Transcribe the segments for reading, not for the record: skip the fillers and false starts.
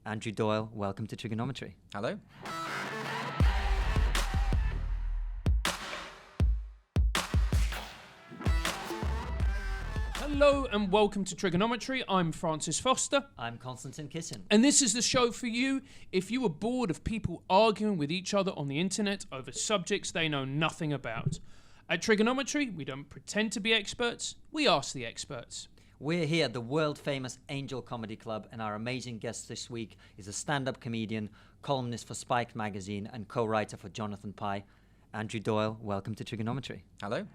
Andrew Doyle, welcome to TRIGGERnometry. Hello. Hello and welcome to TRIGGERnometry. I'm Francis Foster. I'm Konstantin Kisin. And this is the show for you if you are bored of people arguing with each other on the internet over subjects they know nothing about. At TRIGGERnometry, we don't pretend to be experts, we ask the experts. We're here at the world-famous Angel Comedy Club, and our amazing guest this week is a stand-up comedian, columnist for Spiked magazine, and co-writer for Jonathan Pie. Andrew Doyle, welcome to TRIGGERnometry. Hello.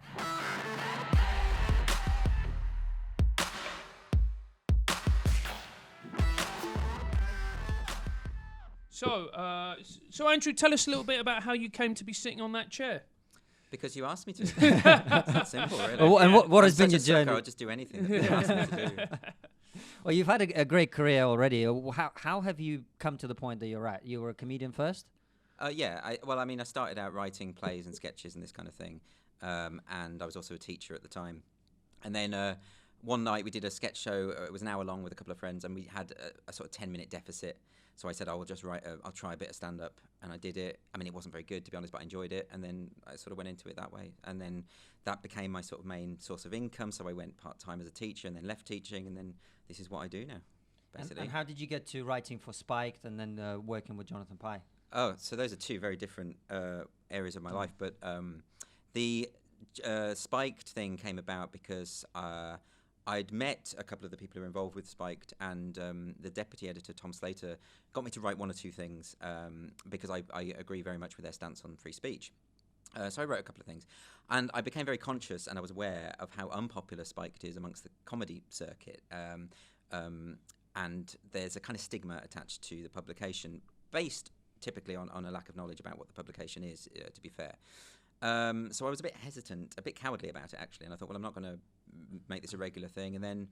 So Andrew, tell us a little bit about how you came to be sitting on that chair. Because you asked me to. It's that simple, really. Well, and what has been your sucker, journey? I'll just do anything that you ask me to do. Well, you've had a great career already. How have you come to the point that you're at? You were a comedian first? I started out writing plays and sketches and this kind of thing. And I was also a teacher at the time. And then one night we did a sketch show. It was an hour long with a couple of friends, and we had a sort of 10-minute deficit. So I said, I'll try a bit of stand-up, and I did it. I mean, it wasn't very good, to be honest, but I enjoyed it, and then I sort of went into it that way. And then that became my sort of main source of income, so I went part-time as a teacher, and then left teaching, and then this is what I do now, basically. And how did you get to writing for Spiked and then working with Jonathan Pie? Oh, so those are two very different areas of my life, but the Spiked thing came about because I'd met a couple of the people who were involved with Spiked, and the deputy editor, Tom Slater, got me to write one or two things because I agree very much with their stance on free speech. So I wrote a couple of things, and I became very conscious, and I was aware of how unpopular Spiked is amongst the comedy circuit. And there's a kind of stigma attached to the publication, based typically on a lack of knowledge about what the publication is, to be fair. So I was a bit hesitant, a bit cowardly about it, actually, and I thought, well, I'm not going to make this a regular thing. And then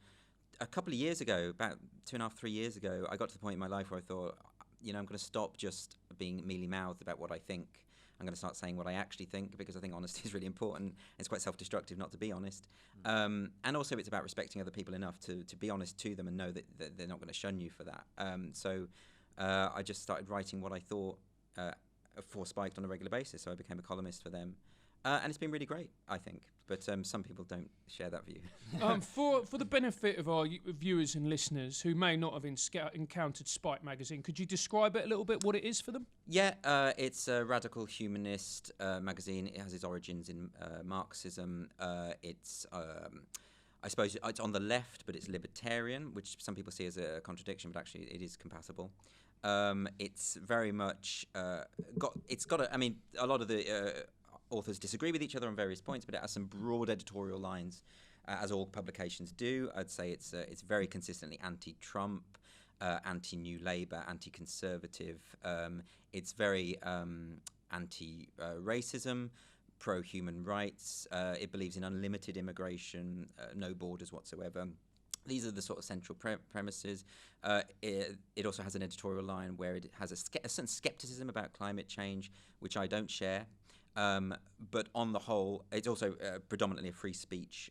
a couple of years ago, about 2.5, 3 years ago, I got to the point in my life where I thought, I'm going to stop just being mealy-mouthed about what I think. I'm going to start saying what I actually think, because I think honesty is really important. It's quite self-destructive not to be honest. And also it's about respecting other people enough to be honest to them and know that they're not going to shun you for that. So I just started writing what I thought for Spiked on a regular basis, so I became a columnist for them. And it's been really great, I think. But some people don't share that view. For the benefit of our viewers and listeners who may not have encountered Spiked magazine, could you describe it a little bit, what it is for them? Yeah, it's a radical humanist magazine. It has its origins in Marxism. I suppose it's on the left, but it's libertarian, which some people see as a contradiction, but actually it is compatible. It's very much a lot of the authors disagree with each other on various points, but it has some broad editorial lines, as all publications do. I'd say it's very consistently anti-Trump, anti-New Labour, anti-conservative. It's very anti-racism, pro-human rights. It believes in unlimited immigration, no borders whatsoever. These are the sort of central premises. It also has an editorial line where it has a certain skepticism about climate change, which I don't share. But on the whole, it's also predominantly a free speech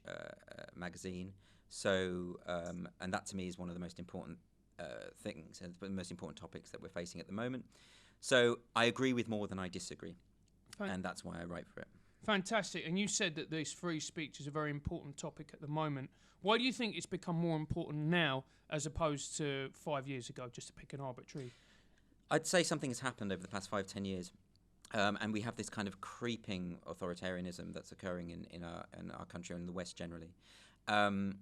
magazine. So, and that to me is one of the most important things, and the most important topics that we're facing at the moment. So I agree with more than I disagree, and that's why I write for it. Fantastic. And you said that this free speech is a very important topic at the moment. Why do you think it's become more important now as opposed to 5 years ago, just to pick an arbitrary? I'd say something has happened over the past 5-10 years. And we have this kind of creeping authoritarianism that's occurring in our country and in the West generally. And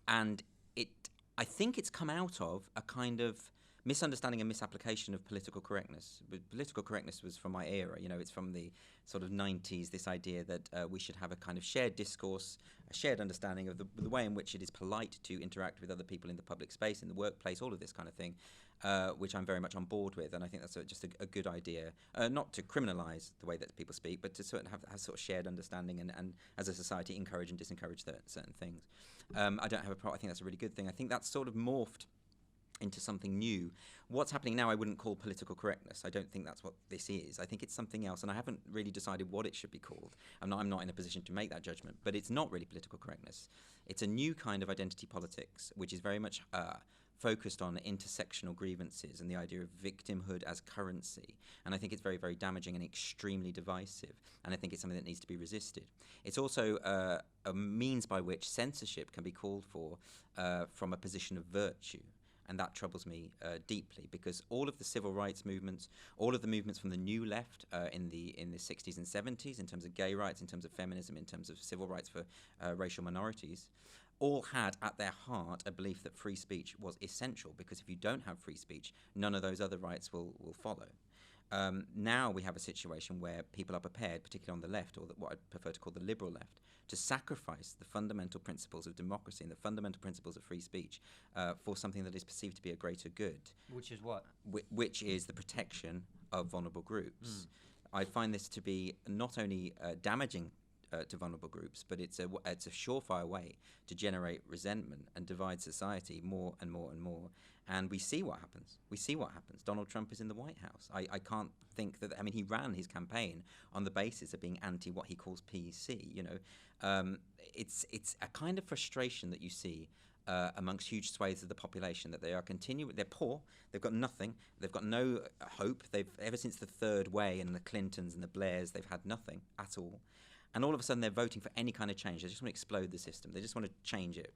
I think it's come out of a kind of misunderstanding and misapplication of political correctness. But political correctness was from my era. It's from the sort of 90s, this idea that we should have a kind of shared discourse, a shared understanding of the way in which it is polite to interact with other people in the public space, in the workplace, all of this kind of thing, which I'm very much on board with. And I think that's just a good idea, not to criminalise the way that people speak, but to sort of have sort of shared understanding and as a society encourage and disencourage certain things. I don't have a problem. I think that's a really good thing. I think that's sort of morphed into something new. What's happening now I wouldn't call political correctness. I don't think that's what this is. I think it's something else, and I haven't really decided what it should be called. I'm not in a position to make that judgment, but it's not really political correctness. It's a new kind of identity politics, which is very much focused on intersectional grievances and the idea of victimhood as currency. And I think it's very, very damaging and extremely divisive. And I think it's something that needs to be resisted. It's also a means by which censorship can be called for from a position of virtue. And that troubles me deeply, because all of the civil rights movements, all of the movements from the new left in the 60s and 70s, in terms of gay rights, in terms of feminism, in terms of civil rights for racial minorities, all had at their heart a belief that free speech was essential, because if you don't have free speech, none of those other rights will follow. Now we have a situation where people are prepared, particularly on the left, or what I prefer to call the liberal left, to sacrifice the fundamental principles of democracy and the fundamental principles of free speech for something that is perceived to be a greater good. Which is what? Which is the protection of vulnerable groups. I find this to be not only damaging to vulnerable groups, but it's a surefire way to generate resentment and divide society more and more and more. And we see what happens. Donald Trump is in the White House. I can't think that. I mean, he ran his campaign on the basis of being anti what he calls PC. It's a kind of frustration that you see amongst huge swathes of the population, that they are they're poor, they've got nothing, they've got no hope. They've ever since the Third Way and the Clintons and the Blairs, they've had nothing at all. And all of a sudden, they're voting for any kind of change. They just want to explode the system. They just want to change it.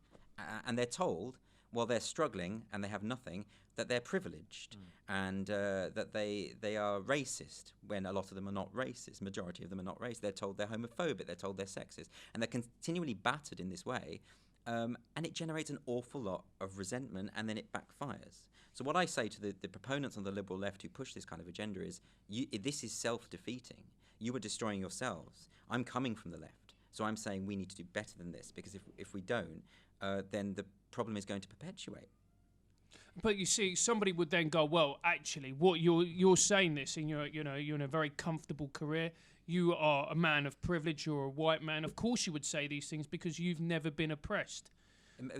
And they're told, while they're struggling and they have nothing, that they're privileged and that they are racist, when a lot of them are not racist. Majority of them are not racist. They're told they're homophobic. They're told they're sexist. And they're continually battered in this way. And it generates an awful lot of resentment, and then it backfires. So what I say to the proponents on the liberal left who push this kind of agenda is, this is self-defeating. You are destroying yourselves. I'm coming from the left, so I'm saying we need to do better than this, because if we don't, then the problem is going to perpetuate. But you see, somebody would then go, well, actually, what you're saying this, and you're in a very comfortable career. You are a man of privilege. You're a white man. Of course, you would say these things because you've never been oppressed.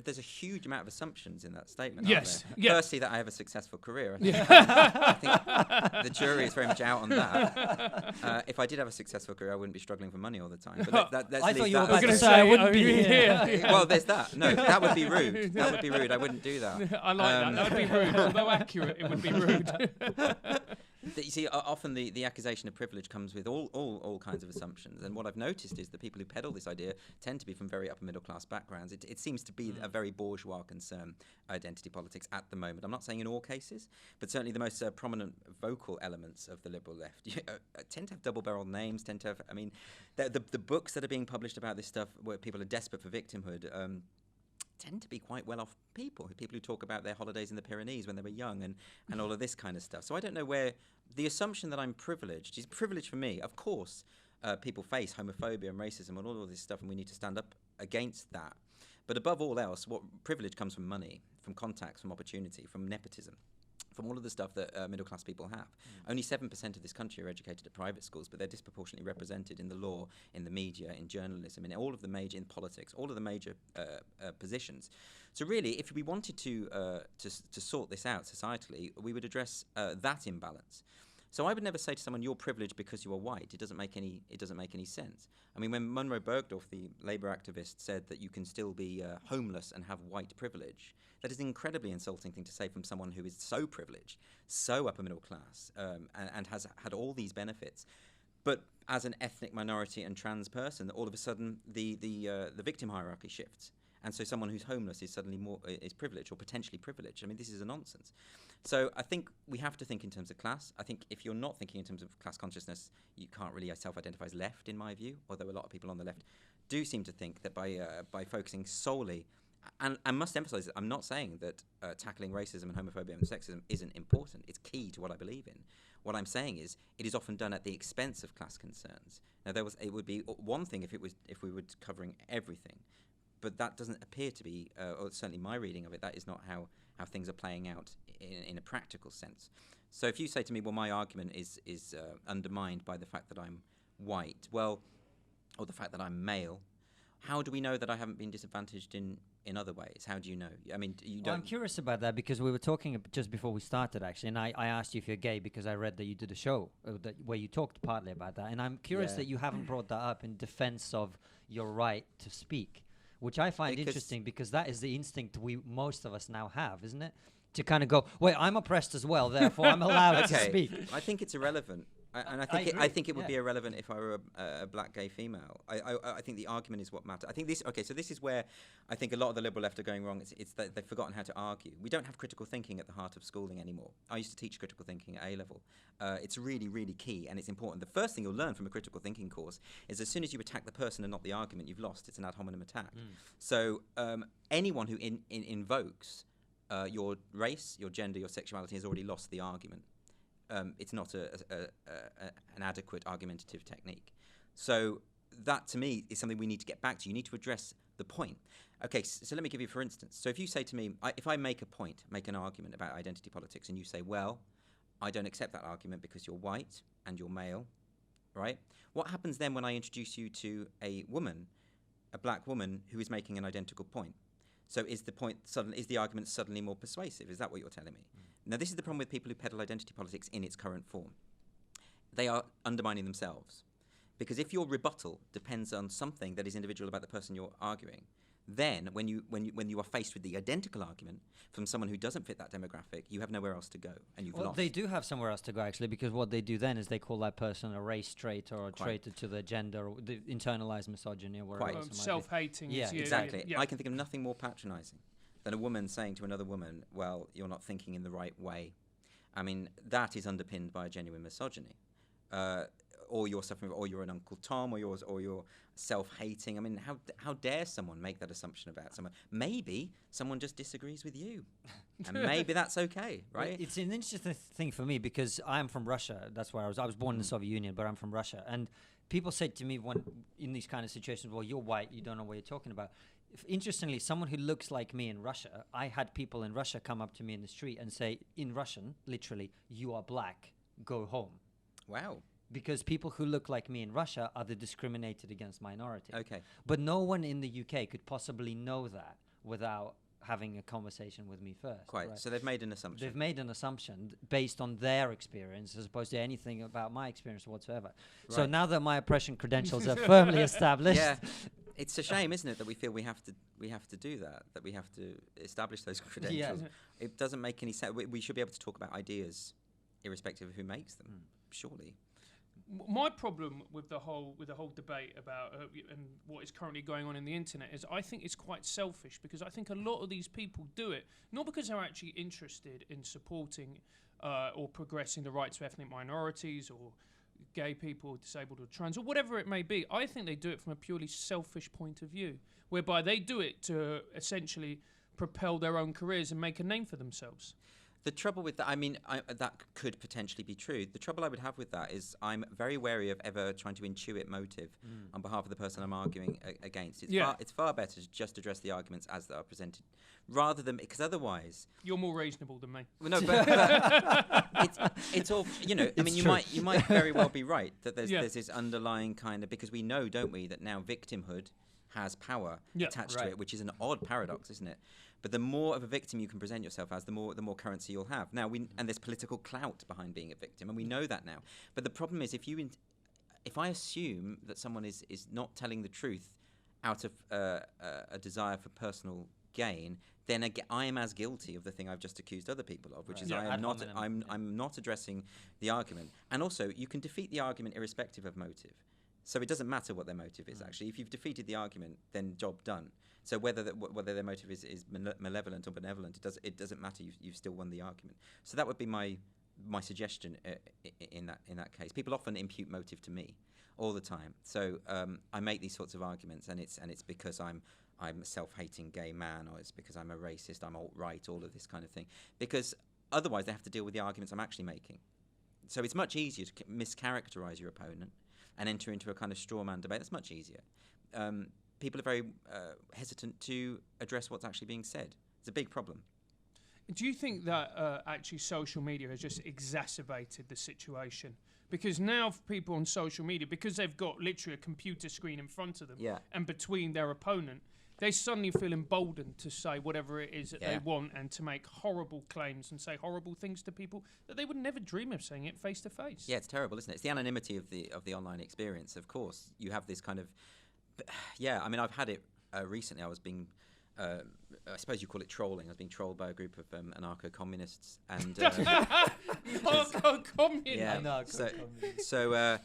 There's a huge amount of assumptions in that statement. Yes. Aren't there? Yeah. Firstly, that I have a successful career. I think the jury is very much out on that. If I did have a successful career, I wouldn't be struggling for money all the time. But let's I leave thought you were that about to aside. say I wouldn't be here. Well, there's that. No, that would be rude. That would be rude. I wouldn't do that. I like that. That would be rude. Although accurate, it would be rude. You see, often the accusation of privilege comes with all kinds of assumptions. And what I've noticed is that people who peddle this idea tend to be from very upper middle class backgrounds. It seems to be a very bourgeois concern, identity politics, at the moment. I'm not saying in all cases, but certainly the most prominent vocal elements of the liberal left tend to have double-barreled names, tend to have, I mean, the books that are being published about this stuff where people are desperate for victimhood tend to be quite well-off people who talk about their holidays in the Pyrenees when they were young and all of this kind of stuff. So I don't know where the assumption that I'm privileged is privilege for me. Of course, people face homophobia and racism and all of this stuff, and we need to stand up against that. But above all else, what privilege comes from money, from contacts, from opportunity, from nepotism, from all of the stuff that middle-class people have. Only 7% of this country are educated at private schools, but they're disproportionately represented in the law, in the media, in journalism, in all of the major, in politics, all of the major positions. So really, if we wanted to sort this out societally, we would address that imbalance. So I would never say to someone, you're privileged because you are white. It doesn't make any sense. I mean, when Munro Bergdorf, the Labour activist, said that you can still be homeless and have white privilege, that is an incredibly insulting thing to say from someone who is so privileged, so upper middle class, and has had all these benefits. But as an ethnic minority and trans person, all of a sudden the victim hierarchy shifts. And so someone who's homeless is suddenly is privileged or potentially privileged. I mean, this is a nonsense. So I think we have to think in terms of class. I think if you're not thinking in terms of class consciousness, you can't really self-identify as left, in my view, although a lot of people on the left do seem to think that by focusing solely, and I must emphasize that I'm not saying that tackling racism and homophobia and sexism isn't important. It's key to what I believe in. What I'm saying is it is often done at the expense of class concerns. Now, it would be one thing if we were covering everything. But that doesn't appear to be, or certainly my reading of it, that is not how things are playing out in a practical sense. So if you say to me, well, my argument is undermined by the fact that I'm white, or the fact that I'm male, how do we know that I haven't been disadvantaged in other ways? How do you know? I mean, you don't... Well, I'm curious about that because we were talking just before we started, actually, and I asked you if you're gay because I read that you did a show where you talked partly about that, and I'm curious that you haven't brought that up in defense of your right to speak. which I find Because- interesting because that is the instinct most of us now have, isn't it? To kind of go, wait, I'm oppressed as well, therefore I'm allowed to speak. I think it's irrelevant. And I agree, think it would be yeah. irrelevant if I were a black gay female. I think the argument is what matters. I think this. Okay, so this is where I think a lot of the liberal left are going wrong. It's that they've forgotten how to argue. We don't have critical thinking at the heart of schooling anymore. I used to teach critical thinking at A level. It's really, really key and it's important. The first thing you'll learn from a critical thinking course is as soon as you attack the person and not the argument, you've lost. It's an ad hominem attack. So anyone who invokes your race, your gender, your sexuality has already lost the argument. It's not an adequate argumentative technique. So that, to me, is something we need to get back to. You need to address the point. Okay, so let me give you, for instance. So if you say to me, if I make an argument about identity politics, and you say, well, I don't accept that argument because you're white and you're male, right? What happens then when I introduce you to a woman, a black woman, who is making an identical point? So is the argument suddenly more persuasive? Is that what you're telling me? Now, this is the problem with people who peddle identity politics in its current form. They are undermining themselves. Because if your rebuttal depends on something that is individual about the person you're arguing, then when you are faced with the identical argument from someone who doesn't fit that demographic, you have nowhere else to go, and you've lost. They do have somewhere else to go, actually, because what they do then is they call that person a race trait or a traitor to their gender, or the internalized misogyny or whatever. Self-hating. Yeah, exactly. Yeah. I can think of nothing more patronizing than a woman saying to another woman, well, you're not thinking in the right way. I mean, that is underpinned by a genuine misogyny. Or you're suffering, or you're an Uncle Tom, or you're self-hating. I mean, how dare someone make that assumption about someone? Maybe someone just disagrees with you, and maybe that's okay, right? Well, it's an interesting thing for me because I'm from Russia. That's where I was born in the Soviet Union, but I'm from Russia. And people say to me when in these kind of situations, well, you're white, you don't know what you're talking about. Interestingly, someone who looks like me in Russia, I had people in Russia come up to me in the street and say, in Russian, literally, you are black, go home. Wow. Because people who look like me in Russia are the discriminated against minority. Okay. But no one in the UK could possibly know that without having a conversation with me first. Quite. Right? So they've made an assumption. They've made an assumption based on their experience as opposed to anything about my experience whatsoever. Right. So now that my oppression credentials are firmly established... Yeah. It's a shame, isn't it, that we feel we have to do that we have to establish those credentials. Yeah. It doesn't make any sense. We should be able to talk about ideas irrespective of who makes them, surely. My problem with the whole debate about and what is currently going on in the internet is I think it's quite selfish because I think a lot of these people do it not because they're actually interested in supporting or progressing the rights of ethnic minorities or gay people, disabled or trans or whatever it may be. I think they do it from a purely selfish point of view, whereby they do it to essentially propel their own careers and make a name for themselves. The trouble with that, I mean, that could potentially be true. The trouble I would have with that is I'm very wary of ever trying to intuit motive on behalf of the person I'm arguing against. It's far better to just address the arguments as they are presented, rather than because otherwise you're more reasonable than me. Well, no, but it's all I mean. You might very well be right that there's this underlying kind of because we know, don't we, that now victimhood has power attached to it, which is an odd paradox, isn't it? But the more of a victim you can present yourself as, the more currency you'll have. Now, and there's political clout behind being a victim, and we know that now. But the problem is, if I assume that someone is not telling the truth out of a desire for personal gain, then I am as guilty of the thing I've just accused other people of, which is I'm not addressing the argument. And also, you can defeat the argument irrespective of motive. So it doesn't matter what their motive is, actually. If you've defeated the argument, then job done. So whether their motive is malevolent or benevolent, it doesn't matter. You've still won the argument. So that would be my suggestion in that case. People often impute motive to me all the time. So I make these sorts of arguments, and it's because I'm a self-hating gay man, or it's because I'm a racist, I'm alt-right, all of this kind of thing. Because otherwise they have to deal with the arguments I'm actually making. So it's much easier to mischaracterize your opponent and enter into a kind of straw man debate. That's much easier. People are very hesitant to address what's actually being said. It's a big problem. Do you think that actually social media has just exacerbated the situation? Because now people on social media, because they've got literally a computer screen in front of them and between their opponent, they suddenly feel emboldened to say whatever it is that they want and to make horrible claims and say horrible things to people that they would never dream of saying it face to face. Yeah, it's terrible, isn't it? It's the anonymity of the online experience. Of course, you have this kind of... Yeah, I mean, I've had it recently I was being, I suppose you call it trolling. I was being trolled by a group of anarcho-communists, and Narco-communist. yeah.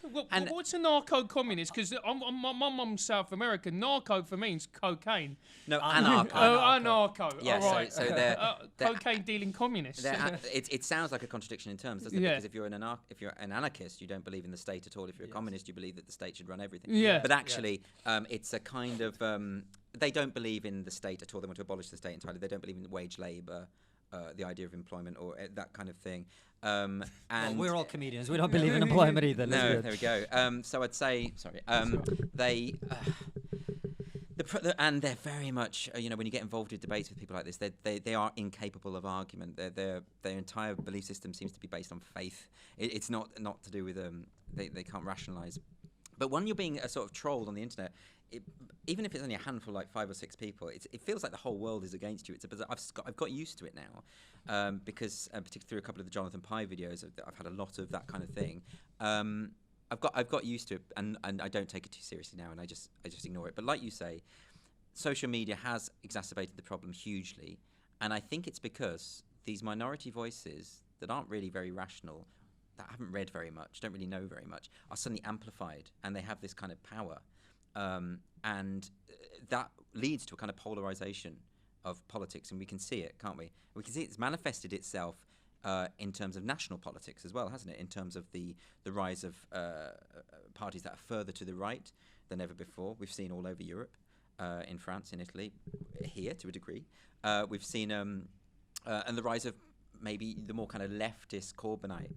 What's a narco-communist? Because my mum's South American. Narco for me is cocaine. No, anarcho. Oh, anarcho. Yeah, All right. so they're cocaine dealing communists. it sounds like a contradiction in terms, doesn't it? Yeah. Because if you're an anarchist, you don't believe in the state at all. If you're a communist, you believe that the state should run everything. Yeah. But actually, it's a kind of they don't believe in the state at all. They want to abolish the state entirely. They don't believe in wage labour, the idea of employment, or that kind of thing. And well, we're all comedians. We don't believe in employment either. No, there we go. So I'd say, sorry, they. And they're very much, when you get involved with debates with people like this, they are incapable of argument. Their entire belief system seems to be based on faith. It's not to do with they can't rationalise. But when you're being sort of trolled on the internet, even if it's only a handful, like 5 or 6 people, it feels like the whole world is against you. I've got used to it now, because particularly through a couple of the Jonathan Pye videos, I've had a lot of that kind of thing. I've got used to it, and I don't take it too seriously now, and I just ignore it. But like you say, social media has exacerbated the problem hugely, and I think it's because these minority voices that aren't really very rational, that haven't read very much, don't really know very much, are suddenly amplified, and they have this kind of power, and that leads to a kind of polarization of politics, and we can see it, can't we? We can see it's manifested itself in terms of national politics as well, hasn't it? In terms of the rise of parties that are further to the right than ever before. We've seen all over Europe, in France, in Italy, here to a degree. We've seen and the rise of maybe the more kind of leftist Corbynite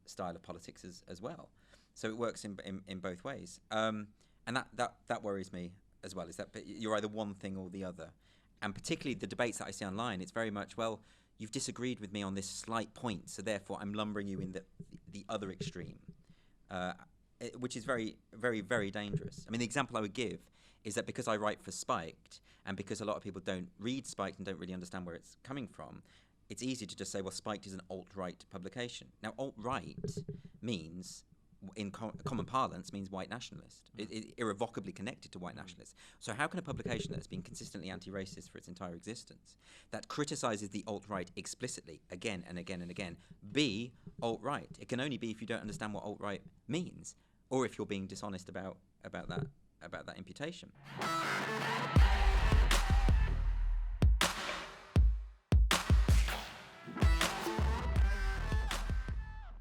style of politics as well. So it works in both ways, and that worries me as well. Is that you're either one thing or the other, and particularly the debates that I see online, it's very much, well, you've disagreed with me on this slight point, so therefore I'm lumbering you in the other extreme, which is very, very, very dangerous. I mean, the example I would give is that because I write for Spiked, and because a lot of people don't read Spiked and don't really understand where it's coming from, it's easy to just say, well, Spiked is an alt-right publication. Now, alt-right means, in common parlance, means white nationalist. It irrevocably connected to white nationalists. So how can a publication that's been consistently anti-racist for its entire existence, that criticises the alt-right explicitly again and again and again, be alt-right? It can only be if you don't understand what alt-right means, or if you're being dishonest about that imputation.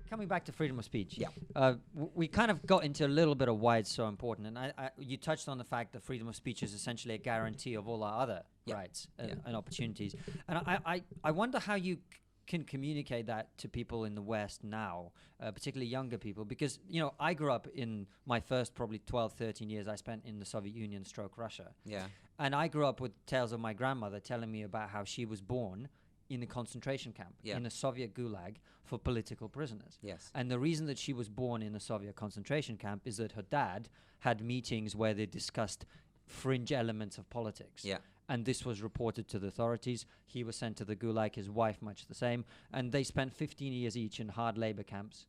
Coming back to freedom of speech, Yeah. We kind of got into a little bit of why it's so important, and you touched on the fact that freedom of speech is essentially a guarantee of all our other rights and opportunities. And I wonder how you can communicate that to people in the West now, particularly younger people, because I grew up in my first probably 12, 13 years I spent in the Soviet Union / Russia. Yeah. And I grew up with tales of my grandmother telling me about how she was born in a concentration camp, in a Soviet gulag for political prisoners. Yes. And the reason that she was born in a Soviet concentration camp is that her dad had meetings where they discussed fringe elements of politics. Yeah. And this was reported to the authorities. He was sent to the gulag, his wife much the same. And they spent 15 years each in hard labor camps.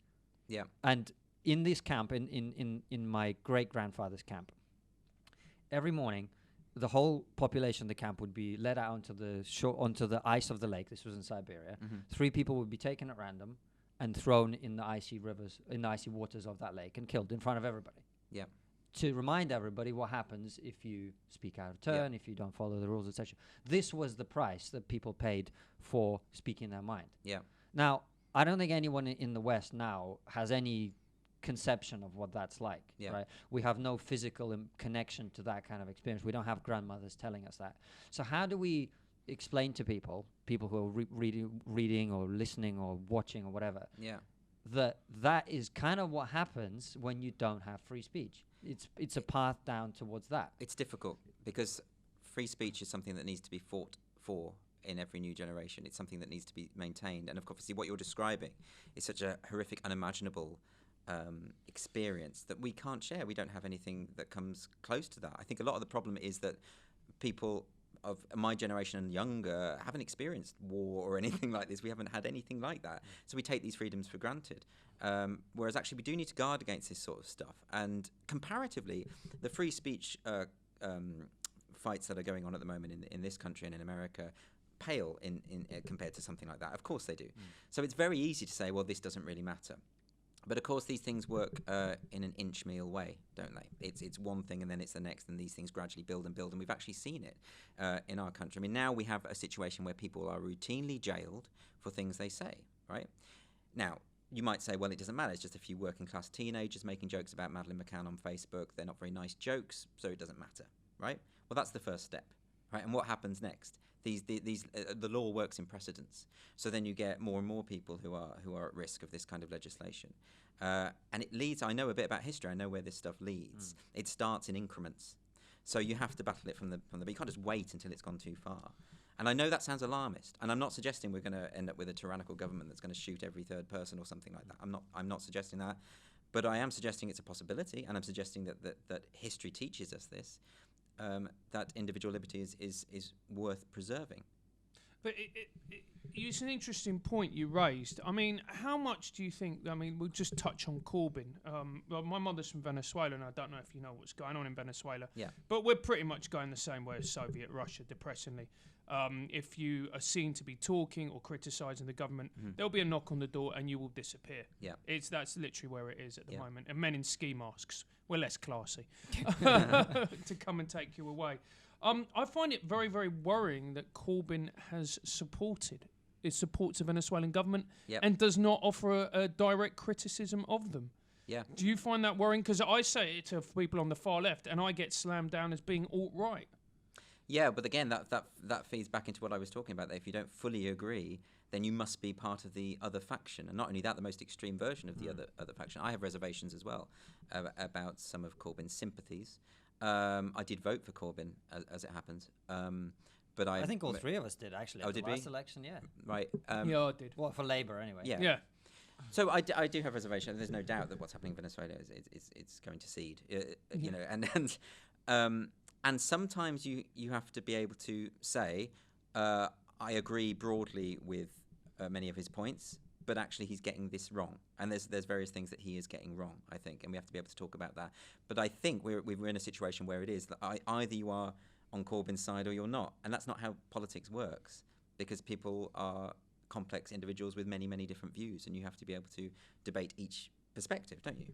Yeah. And in this camp, in my great-grandfather's camp, every morning, the whole population of the camp would be led out onto the ice of the lake. This was in Siberia. Mm-hmm. 3 people would be taken at random and thrown in the icy waters of that lake and killed in front of everybody. Yeah. To remind everybody what happens if you speak out of turn, if you don't follow the rules, etc. This was the price that people paid for speaking their mind. Yeah. Now, I don't think anyone in the West now has any conception of what that's like, right? We have no physical connection to that kind of experience. We don't have grandmothers telling us that. So how do we explain to people who are reading or listening or watching or whatever, that is kind of what happens when you don't have free speech? It's a path down towards that. It's difficult because free speech is something that needs to be fought for in every new generation. It's something that needs to be maintained. And of course, what you're describing is such a horrific, unimaginable experience that we can't share. We don't have anything that comes close to that. I think a lot of the problem is that people of my generation and younger haven't experienced war or anything like this. We haven't had anything like that. So we take these freedoms for granted. Whereas actually we do need to guard against this sort of stuff. And comparatively, the free speech fights that are going on at the moment in this country and in America pale in compared to something like that. Of course they do. So it's very easy to say, well, this doesn't really matter. But of course, these things work in an inch-meal way, don't they? It's one thing and then it's the next, and these things gradually build and build, and we've actually seen it in our country. I mean, now we have a situation where people are routinely jailed for things they say, right? Now, you might say, well, it doesn't matter. It's just a few working-class teenagers making jokes about Madeleine McCann on Facebook. They're not very nice jokes, so it doesn't matter, right? Well, that's the first step, right? And what happens next? The law works in precedence. So then you get more and more people who are at risk of this kind of legislation. And it leads, I know a bit about history, I know where this stuff leads. It starts in increments. So you have to battle it from the you can't just wait until it's gone too far. And I know that sounds alarmist, and I'm not suggesting we're going to end up with a tyrannical government that's going to shoot every third person or something like that. I'm not suggesting that, but I am suggesting it's a possibility, and I'm suggesting that history teaches us this, that individual liberty is worth preserving. But it's an interesting point you raised. I mean, how much do you think, I mean, we'll just touch on Corbyn. Well, my mother's from Venezuela, and I don't know if you know what's going on in Venezuela. Yeah. But we're pretty much going the same way as Soviet Russia, depressingly. If you are seen to be talking or criticising the government, there'll be a knock on the door and you will disappear. Yeah. That's literally where it is at the moment. And men in ski masks, we're less classy, to come and take you away. I find it very, very worrying that Corbyn supports the Venezuelan government and does not offer a direct criticism of them. Yeah. Do you find that worrying? Because I say it to people on the far left and I get slammed down as being alt-right. Yeah, but again, that feeds back into what I was talking about. That if you don't fully agree, then you must be part of the other faction, and not only that, the most extreme version of the other faction. I have reservations as well about some of Corbyn's sympathies. I did vote for Corbyn, as it happens, but I think all three of us did actually. Oh, at the did last we? election, yeah. Right. Yeah, I did. What, for Labour anyway? Yeah. Yeah. So I do have reservations. There's no doubt that what's happening in Venezuela is going to cede. You know, and sometimes you have to be able to say, I agree broadly with many of his points, but actually he's getting this wrong. And there's various things that he is getting wrong, I think, and we have to be able to talk about that. But I think we're in a situation where it is that either you are on Corbyn's side or you're not. And that's not how politics works, because people are complex individuals with many, many different views, and you have to be able to debate each perspective, don't you?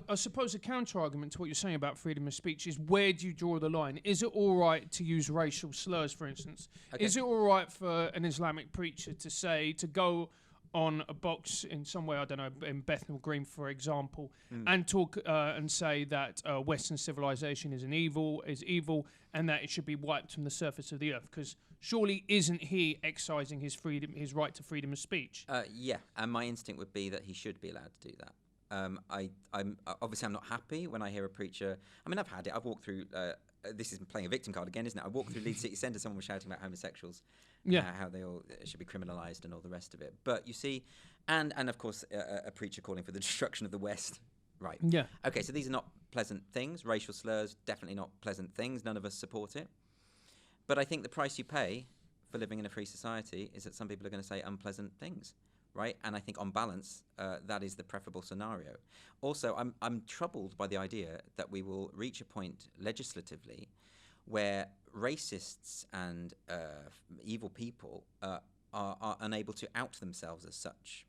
I suppose a counter-argument to what you're saying about freedom of speech is, where do you draw the line? Is it all right to use racial slurs, for instance? Okay. Is it all right for an Islamic preacher to go on a box in somewhere, I don't know, in Bethnal Green, for example, and talk and say that Western civilization is evil, and that it should be wiped from the surface of the earth? Because surely isn't he excising his right to freedom of speech? Yeah, and my instinct would be that he should be allowed to do that. I'm obviously I'm not happy when I hear a preacher. I mean, I've had it. I've walked through. This is playing a victim card again, isn't it? I walked through Leeds City Centre. Someone was shouting about homosexuals, how they all should be criminalised and all the rest of it. But you see, and of course, a preacher calling for the destruction of the West. Right. Yeah. Okay. So these are not pleasant things. Racial slurs, definitely not pleasant things. None of us support it. But I think the price you pay for living in a free society is that some people are going to say unpleasant things. Right, and I think on balance, that is the preferable scenario. Also, I'm troubled by the idea that we will reach a point legislatively where racists and evil people are unable to out themselves as such.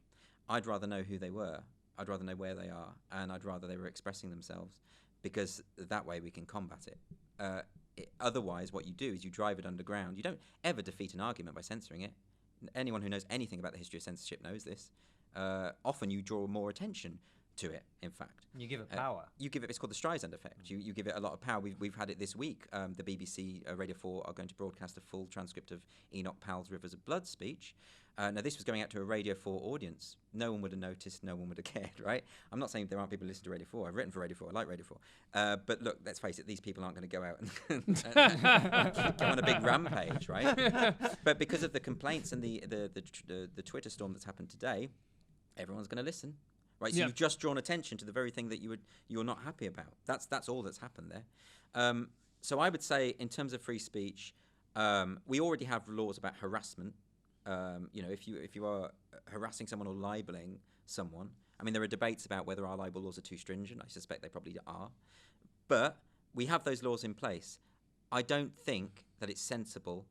I'd rather know who they were. I'd rather know where they are, and I'd rather they were expressing themselves, because that way we can combat it. Otherwise, what you do is you drive it underground. You don't ever defeat an argument by censoring it. Anyone who knows anything about the history of censorship knows this. Often you draw more attention to it, in fact. You give it power. It's called the Streisand effect. You give it a lot of power. We've had it this week. The BBC, Radio 4 are going to broadcast a full transcript of Enoch Powell's Rivers of Blood speech. Now, this was going out to a Radio 4 audience. No one would have noticed, no one would have cared, right? I'm not saying there aren't people who listen to Radio 4. I've written for Radio 4. I like Radio 4. But look, let's face it, these people aren't going to go out and go on a big rampage, right? But because of the complaints and the Twitter storm that's happened today, everyone's going to listen. Right, so you've just drawn attention to the very thing that you're not happy about. That's all that's happened there. So I would say, in terms of free speech, we already have laws about harassment. If you are harassing someone or libeling someone, I mean, there are debates about whether our libel laws are too stringent. I suspect they probably are, but we have those laws in place. I don't think that it's sensible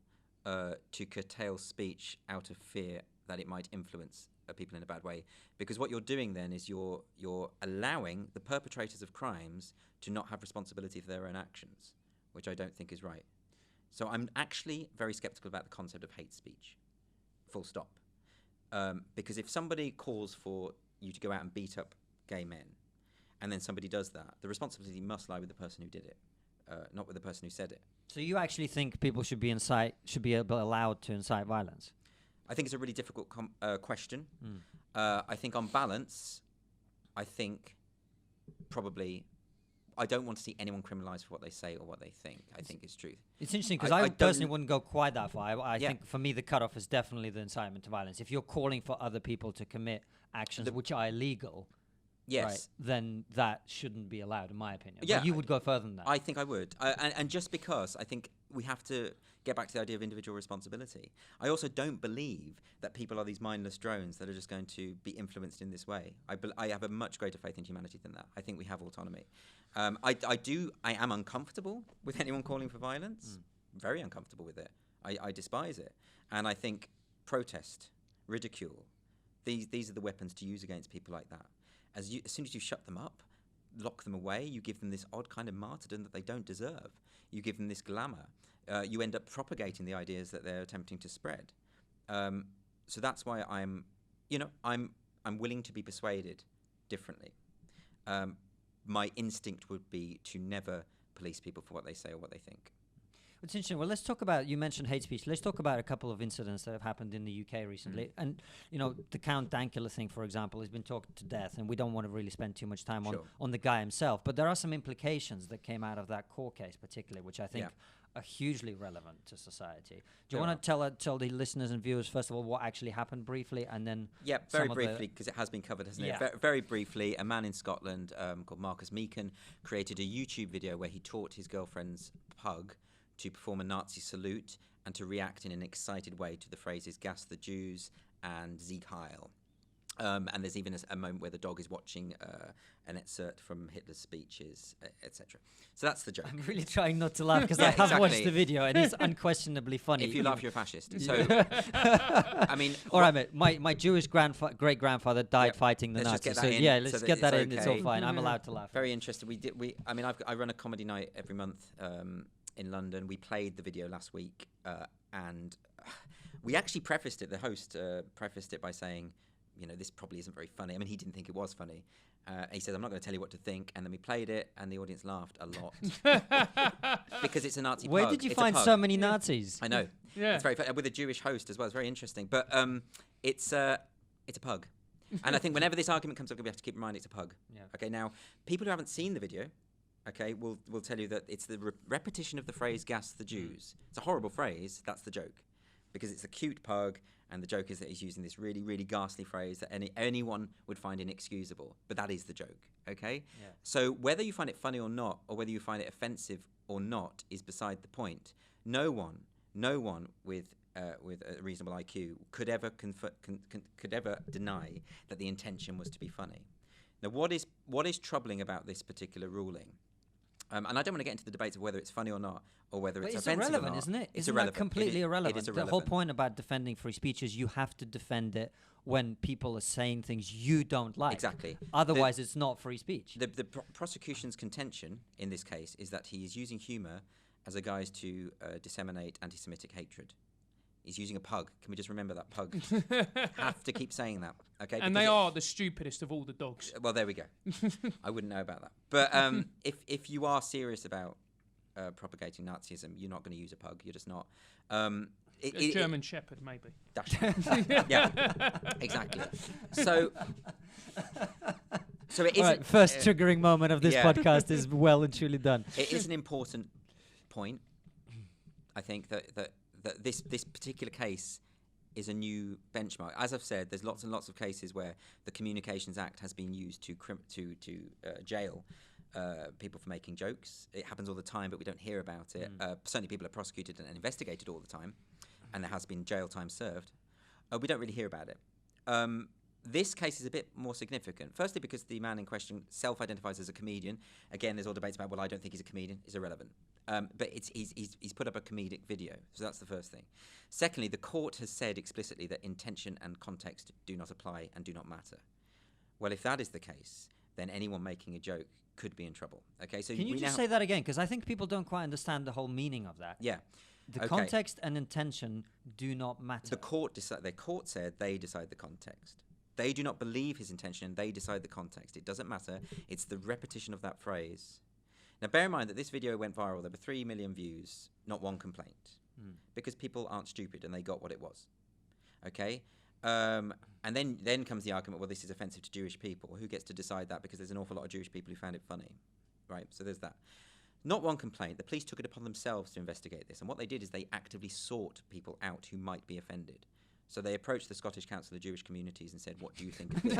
to curtail speech out of fear that it might influence people in a bad way, because what you're doing then is you're allowing the perpetrators of crimes to not have responsibility for their own actions, which I don't think is right. So I'm actually very skeptical about the concept of hate speech, full stop. Because if somebody calls for you to go out and beat up gay men, and then somebody does that, the responsibility must lie with the person who did it, not with the person who said it. So you actually think people should be allowed to incite violence? I think it's a really difficult question. I think on balance, I think probably I don't want to see anyone criminalised for what they say or what they think. I think it's truth. It's interesting because I personally wouldn't go quite that far. I think for me the cutoff is definitely the incitement to violence. If you're calling for other people to commit actions which are illegal, right, then that shouldn't be allowed, in my opinion. Yeah, but you would go further than that. I think I would. And just because I think we have to get back to the idea of individual responsibility. I also don't believe that people are these mindless drones that are just going to be influenced in this way. I have a much greater faith in humanity than that. I think we have autonomy. I am uncomfortable with anyone calling for violence. Very uncomfortable with it. I despise it. And I think protest, ridicule, these are the weapons to use against people like that. As soon as you shut them up, lock them away, you give them this odd kind of martyrdom that they don't deserve. You give them this glamour. You end up propagating the ideas that they're attempting to spread. So that's why I'm willing to be persuaded differently. My instinct would be to never police people for what they say or what they think. It's interesting. Well, let's talk about, you mentioned hate speech. Let's talk about a couple of incidents that have happened in the UK recently. And, the Count Dankula thing, for example, has been talked to death, and we don't want to really spend too much time on the guy himself. But there are some implications that came out of that court case, particularly, which I think are hugely relevant to society. Do you want to tell the listeners and viewers, first of all, what actually happened briefly, and then... Yeah, very briefly, because it has been covered, hasn't it? Very briefly, a man in Scotland called Marcus Meekin created a YouTube video where he taught his girlfriend's pug to perform a Nazi salute and to react in an excited way to the phrases "Gas the Jews" and "Sieg Heil." And there's even a moment where the dog is watching an excerpt from Hitler's speeches, etc. So that's the joke. I'm really trying not to laugh because I have watched the video and it's unquestionably funny. If you laugh, you're a fascist. So, I mean... All right, mate. My Jewish great-grandfather died fighting the Nazis. Let's get that in. It's all fine. I'm allowed to laugh. Very interesting. I run a comedy night every month in London. We played the video last week and we actually prefaced it. The host prefaced it by saying, this probably isn't very funny. I mean, he didn't think it was funny. He said, I'm not going to tell you what to think. And then we played it, and the audience laughed a lot. Because it's a Nazi pug. Where did you find so many Nazis? I know. Yeah. It's very funny. With a Jewish host as well. It's very interesting. But it's a pug. And I think whenever this argument comes up, we have to keep in mind it's a pug. Yeah. Okay, now, people who haven't seen the video, will tell you that it's the repetition of the phrase "gas the Jews." It's a horrible phrase. That's the joke. Because it's a cute pug, and the joke is that he's using this really, really ghastly phrase that anyone would find inexcusable. But that is the joke, okay? Yeah. So whether you find it funny or not, or whether you find it offensive or not, is beside the point. No one with a reasonable IQ could ever deny that the intention was to be funny. Now, what is troubling about this particular ruling? And I don't want to get into the debates of whether it's funny or not, or whether it's offensive irrelevant, or not. Isn't it? It's Isn't irrelevant. That completely irrelevant? It is irrelevant. The whole point about defending free speech is you have to defend it when people are saying things you don't like. Exactly. Otherwise, it's not free speech. The prosecution's contention in this case is that he is using humour as a guise to disseminate anti-Semitic hatred. He's using a pug. Can we just remember that pug? Have to keep saying that. Okay. And they are the stupidest of all the dogs. Well, there we go. I wouldn't know about that. But if you are serious about propagating Nazism, you're not going to use a pug. You're just not. A German Shepherd, maybe. Yeah, exactly. So it is. Right, first triggering moment of this podcast is well and truly done. It is an important point. I think that this particular case is a new benchmark. As I've said, there's lots and lots of cases where the Communications Act has been used to jail people for making jokes. It happens all the time, but we don't hear about it. Certainly people are prosecuted and investigated all the time, and there has been jail time served. We don't really hear about it. this case is a bit more significant. Firstly, because the man in question self-identifies as a comedian. Again, there's all debates about, well, I don't think he's a comedian. It's irrelevant. But he's put up a comedic video. So that's the first thing. Secondly, the court has said explicitly that intention and context do not apply and do not matter. Well, if that is the case, then anyone making a joke could be in trouble. Okay, so Can you just say that again? Because I think people don't quite understand the whole meaning of that. Yeah. The context and intention do not matter. The court said they decide the context. They do not believe his intention. They decide the context. It doesn't matter. It's the repetition of that phrase. Now, bear in mind that this video went viral. There were 3 million views, not one complaint, because people aren't stupid and they got what it was. Okay. And then comes the argument, well, this is offensive to Jewish people. Who gets to decide that? Because there's an awful lot of Jewish people who found it funny, right? So there's that. Not one complaint. The police took it upon themselves to investigate this. And what they did is they actively sought people out who might be offended. So they approached the Scottish Council of Jewish Communities and said, what do you think of this?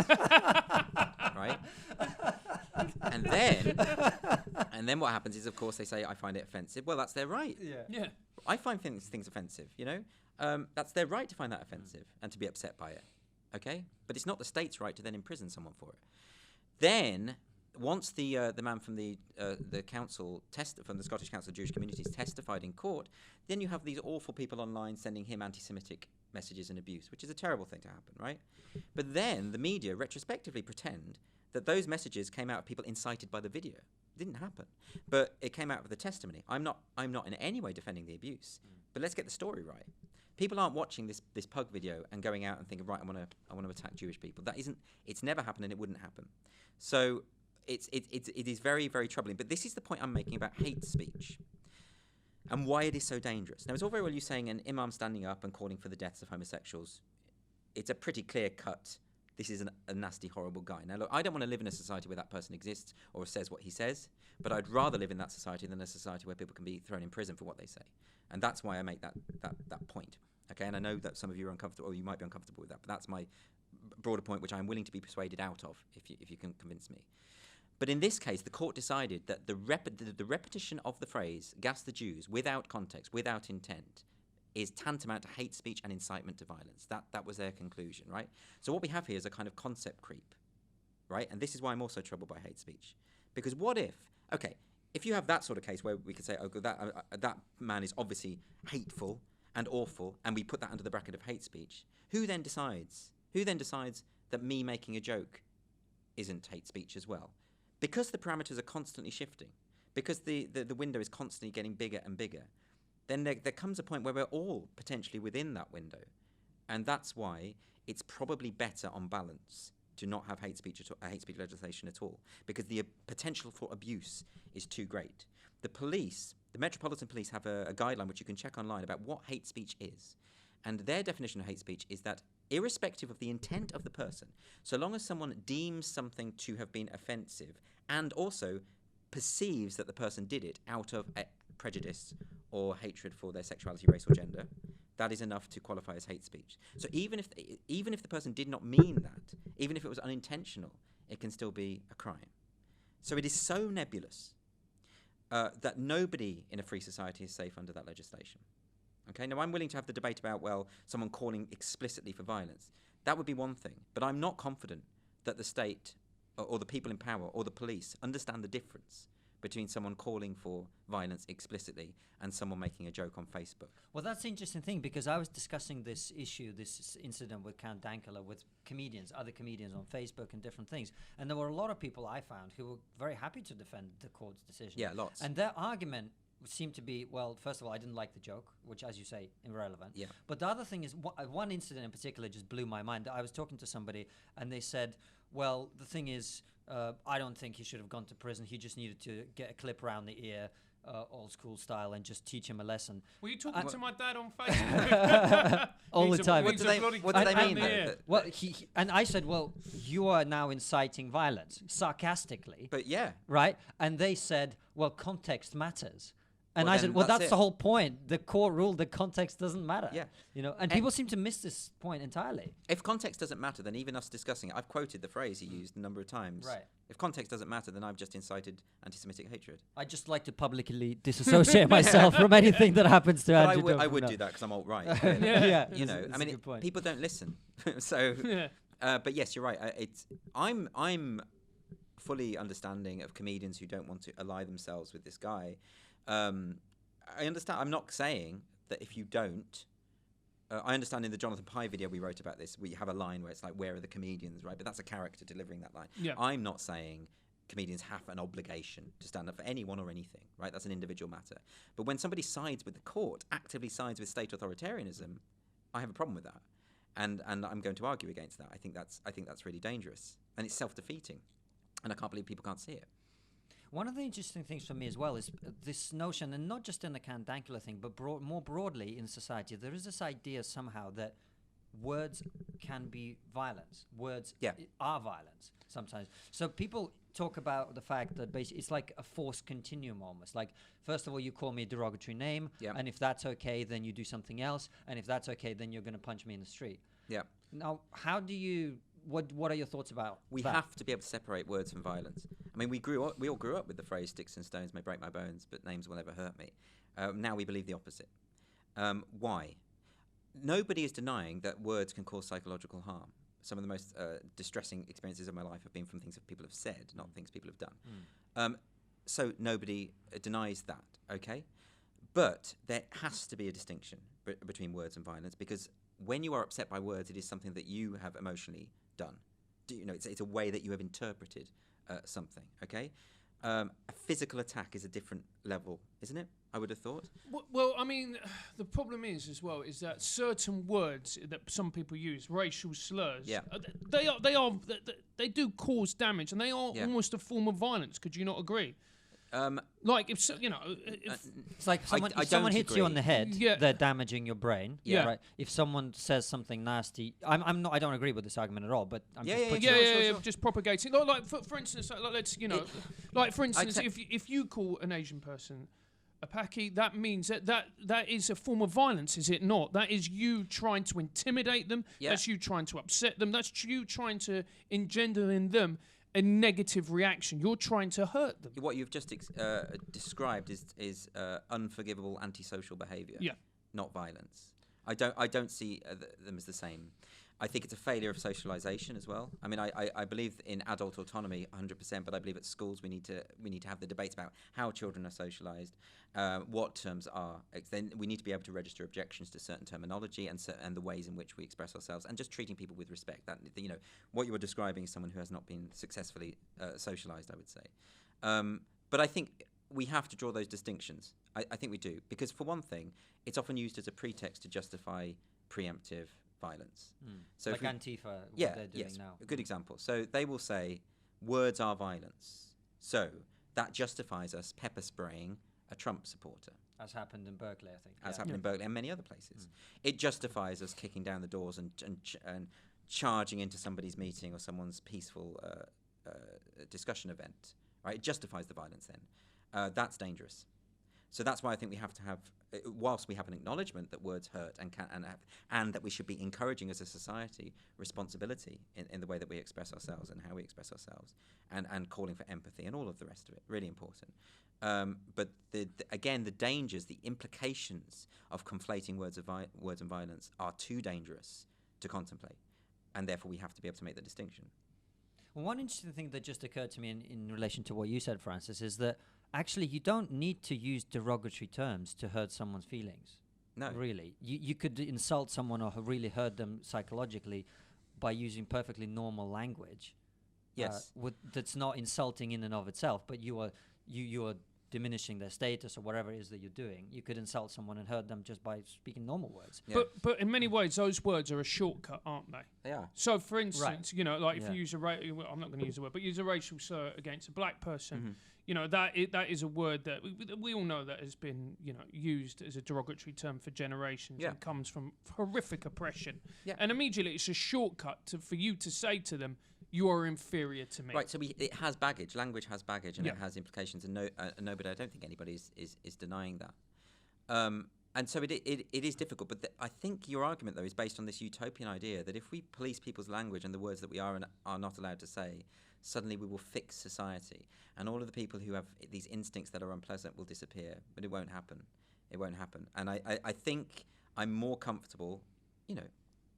Right? And then what happens is, of course, they say, I find it offensive. Well, that's their right. Yeah. I find things offensive, you know? That's their right to find that offensive and to be upset by it. Okay? But it's not the state's right to then imprison someone for it. Then, once the man from the council from the Scottish Council of Jewish Communities testified in court, then you have these awful people online sending him anti-Semitic messages and abuse, which is a terrible thing to happen, right? But then the media retrospectively pretend that those messages came out of people incited by the video. It didn't happen, but it came out of the testimony. I'm not in any way defending the abuse, but let's get the story right. People aren't watching this pug video and going out and thinking, right, I want to attack Jewish people. It's never happened and it wouldn't happen. So it is very, very troubling. But this is the point I'm making about hate speech and why it is so dangerous. Now, it's all very well you saying an imam standing up and calling for the deaths of homosexuals. It's a pretty clear cut. This is a nasty, horrible guy. Now, look, I don't want to live in a society where that person exists or says what he says, but I'd rather live in that society than a society where people can be thrown in prison for what they say. And that's why I make that point. Okay, and I know that some of you are uncomfortable, or you might be uncomfortable with that, but that's my broader point, which I'm willing to be persuaded out of, if you can convince me. But in this case, the court decided that the repetition of the phrase, gas the Jews, without context, without intent, is tantamount to hate speech and incitement to violence. That was their conclusion, right? So what we have here is a kind of concept creep, right? And this is why I'm also troubled by hate speech. Because what if you have that sort of case where we could say, oh, that man is obviously hateful and awful, and we put that under the bracket of hate speech, who then decides that me making a joke isn't hate speech as well? Because the parameters are constantly shifting, because the window is constantly getting bigger and bigger, then there comes a point where we're all potentially within that window. And that's why it's probably better on balance to not have hate speech legislation at all, because the potential for abuse is too great. The Metropolitan Police have a guideline which you can check online about what hate speech is. And their definition of hate speech is that irrespective of the intent of the person, so long as someone deems something to have been offensive and also perceives that the person did it out of prejudice or hatred for their sexuality, race or gender, that is enough to qualify as hate speech. So even if the person did not mean that, even if it was unintentional, it can still be a crime. So it is so nebulous that nobody in a free society is safe under that legislation. Okay, now I'm willing to have the debate about, well, someone calling explicitly for violence. That would be one thing, but I'm not confident that the state or the people in power or the police understand the difference between someone calling for violence explicitly and someone making a joke on Facebook. Well, that's the interesting thing, because I was discussing this incident with Count Dankula with other comedians on Facebook and different things. And there were a lot of people I found who were very happy to defend the court's decision. Yeah, lots. And their argument seemed to be, well, first of all, I didn't like the joke, which, as you say, irrelevant. Yeah. But the other thing is, one incident in particular just blew my mind. I was talking to somebody, and they said, well, the thing is, I don't think he should have gone to prison. He just needed to get a clip around the ear, old school style, and just teach him a lesson. Were you talking to my dad on Facebook? All the time. What do they mean? Well, and I said, well, you are now inciting violence, sarcastically. But yeah. Right? And they said, well, context matters. And Well, I said, then well, that's that's it. the whole point. The court ruled that context doesn't matter. Yeah. And people seem to miss this point entirely. If context doesn't matter, then even us discussing it, I've quoted the phrase he used a number of times. Right. If context doesn't matter, then I've just incited anti-Semitic hatred. I just like to publicly disassociate myself from anything that happens to But Andrew. I would do that because I'm alt-right. Yeah. You know, It's I a mean, good point. people don't listen. So, Yeah. But yes, you're right. I'm fully understanding of comedians who don't want to ally themselves with this guy. I understand. I'm not saying that if you don't. I understand in the Jonathan Pye video we wrote about this, we have a line where it's like, where are the comedians, right? But that's a character delivering that line. Yeah. I'm not saying comedians have an obligation to stand up for anyone or anything, right? That's an individual matter. But when somebody sides with the court, actively sides with state authoritarianism, I have a problem with that. And I'm going to argue against that. I think that's really dangerous. And it's self-defeating. And I can't believe people can't see it. One of the interesting things for me as well is this notion, and not just in the cantankerous thing, but more broadly in society, there is this idea somehow that words can be violence. Words are violence sometimes. So people talk about the fact that basically it's like a forced continuum almost. Like, first of all, you call me a derogatory name, and if that's okay, then you do something else, and if that's okay, then you're going to punch me in the street. Yeah. Now, how do you... What are your thoughts about We that? have to be able to separate words from violence. I mean, we all grew up with the phrase "sticks and stones may break my bones, but names will never hurt me." Now we believe the opposite. Why? Nobody is denying that words can cause psychological harm. Some of the most distressing experiences of my life have been from things that people have said, not things people have done. So nobody denies that, okay? But there has to be a distinction between words and violence, because when you are upset by words, it is something that you have emotionally done. It's a way that you have interpreted something, okay? A physical attack is a different level, isn't it? I would have thought. Well, I mean, the problem is as well is that certain words that some people use, racial slurs, they do cause damage, and they are almost a form of violence. Could you not agree? Like if it's like if someone hits you on the head, they're damaging your brain. Yeah. Right. If someone says something nasty, I don't agree with this argument at all. But I'm just propagating. Like for instance, like for instance, if you call an Asian person a Paki, that means that is a form of violence, is it not? That is you trying to intimidate them. Yeah. That's you trying to upset them. That's you trying to engender in them a negative reaction. You're trying to hurt them. What you've just described is unforgivable antisocial behaviour, not violence. I don't see them as the same. I think it's a failure of socialisation as well. I mean, I believe in adult autonomy 100%, but I believe at schools we need to have the debates about how children are socialised, what terms are. Then we need to be able to register objections to certain terminology and the ways in which we express ourselves, and just treating people with respect. That what you were describing is someone who has not been successfully socialised, I would say. But I think we have to draw those distinctions. I think we do, because for one thing, it's often used as a pretext to justify preemptive violence. So like Antifa, they're doing now. A good example. So they will say words are violence. So that justifies us pepper spraying a Trump supporter. As happened in Berkeley, I think. As happened in Berkeley and many other places. It justifies us kicking down the doors and charging into somebody's meeting or someone's peaceful discussion event. Right? It justifies the violence then. That's dangerous. So that's why I think we have to have, whilst we have an acknowledgement that words hurt and that we should be encouraging as a society responsibility in the way that we express ourselves and how we express ourselves, and calling for empathy and all of the rest of it, really important. But again, the dangers, the implications of conflating words and violence are too dangerous to contemplate, and therefore we have to be able to make the distinction. Well, one interesting thing that just occurred to me in relation to what you said, Francis, is that actually you don't need to use derogatory terms to hurt someone's feelings. No. Really. You could insult someone or really hurt them psychologically by using perfectly normal language. Yes. That's not insulting in and of itself, but you are diminishing their status or whatever it is that you're doing. You could insult someone and hurt them just by speaking normal words. Yeah. But in many ways, those words are a shortcut, aren't they? They are. So, for instance, like if you use I'm not going to use the word, but use a racial slur against a black person, that is a word that we all know that has been, used as a derogatory term for generations and comes from horrific oppression. Yeah. And immediately it's a shortcut for you to say to them, you are inferior to me. Right, so it has baggage. Language has baggage, and it has implications. And nobody, I don't think anybody is denying that. And so it is difficult. But I think your argument, though, is based on this utopian idea that if we police people's language and the words that we are and are not allowed to say, suddenly we will fix society. And all of the people who have these instincts that are unpleasant will disappear. But it won't happen. It won't happen. And I think I'm more comfortable,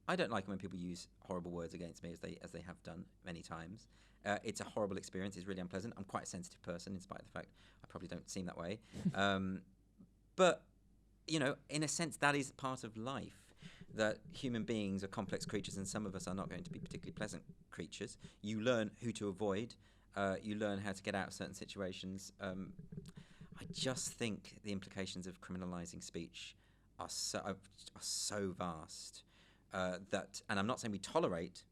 I don't like it when people use horrible words against me, as they have done many times. It's a horrible experience. It's really unpleasant. I'm quite a sensitive person, in spite of the fact I probably don't seem that way. But, in a sense, that is part of life, that human beings are complex creatures, and some of us are not going to be particularly pleasant creatures. You learn who to avoid. You learn how to get out of certain situations. I just think the implications of criminalising speech are so vast that, and I'm not saying we tolerate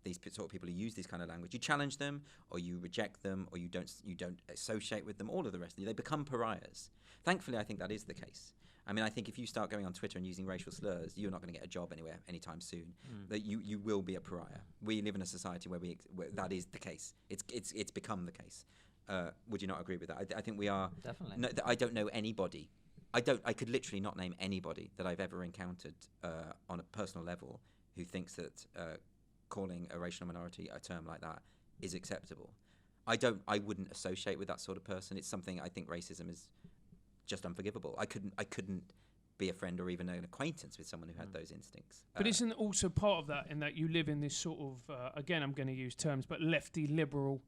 these sort of people who use this kind of language. You challenge them, or you reject them, or you don't associate with them. All of the rest of they become pariahs. Thankfully, I think that is the case. I mean, I think if you start going on Twitter and using racial slurs, you're not going to get a job anywhere anytime soon. That you will be a pariah. We live in a society where that is the case. It's become the case. Would you not agree with that? I think we are. Definitely. No, I don't know anybody. I could literally not name anybody that I've ever encountered on a personal level who thinks that calling a racial minority a term like that is acceptable. I wouldn't associate with that sort of person. It's something I think racism is just unforgivable. I couldn't be a friend or even an acquaintance with someone who had those instincts. But isn't also part of that in that you live in this sort of, again, I'm going to use terms, but lefty liberal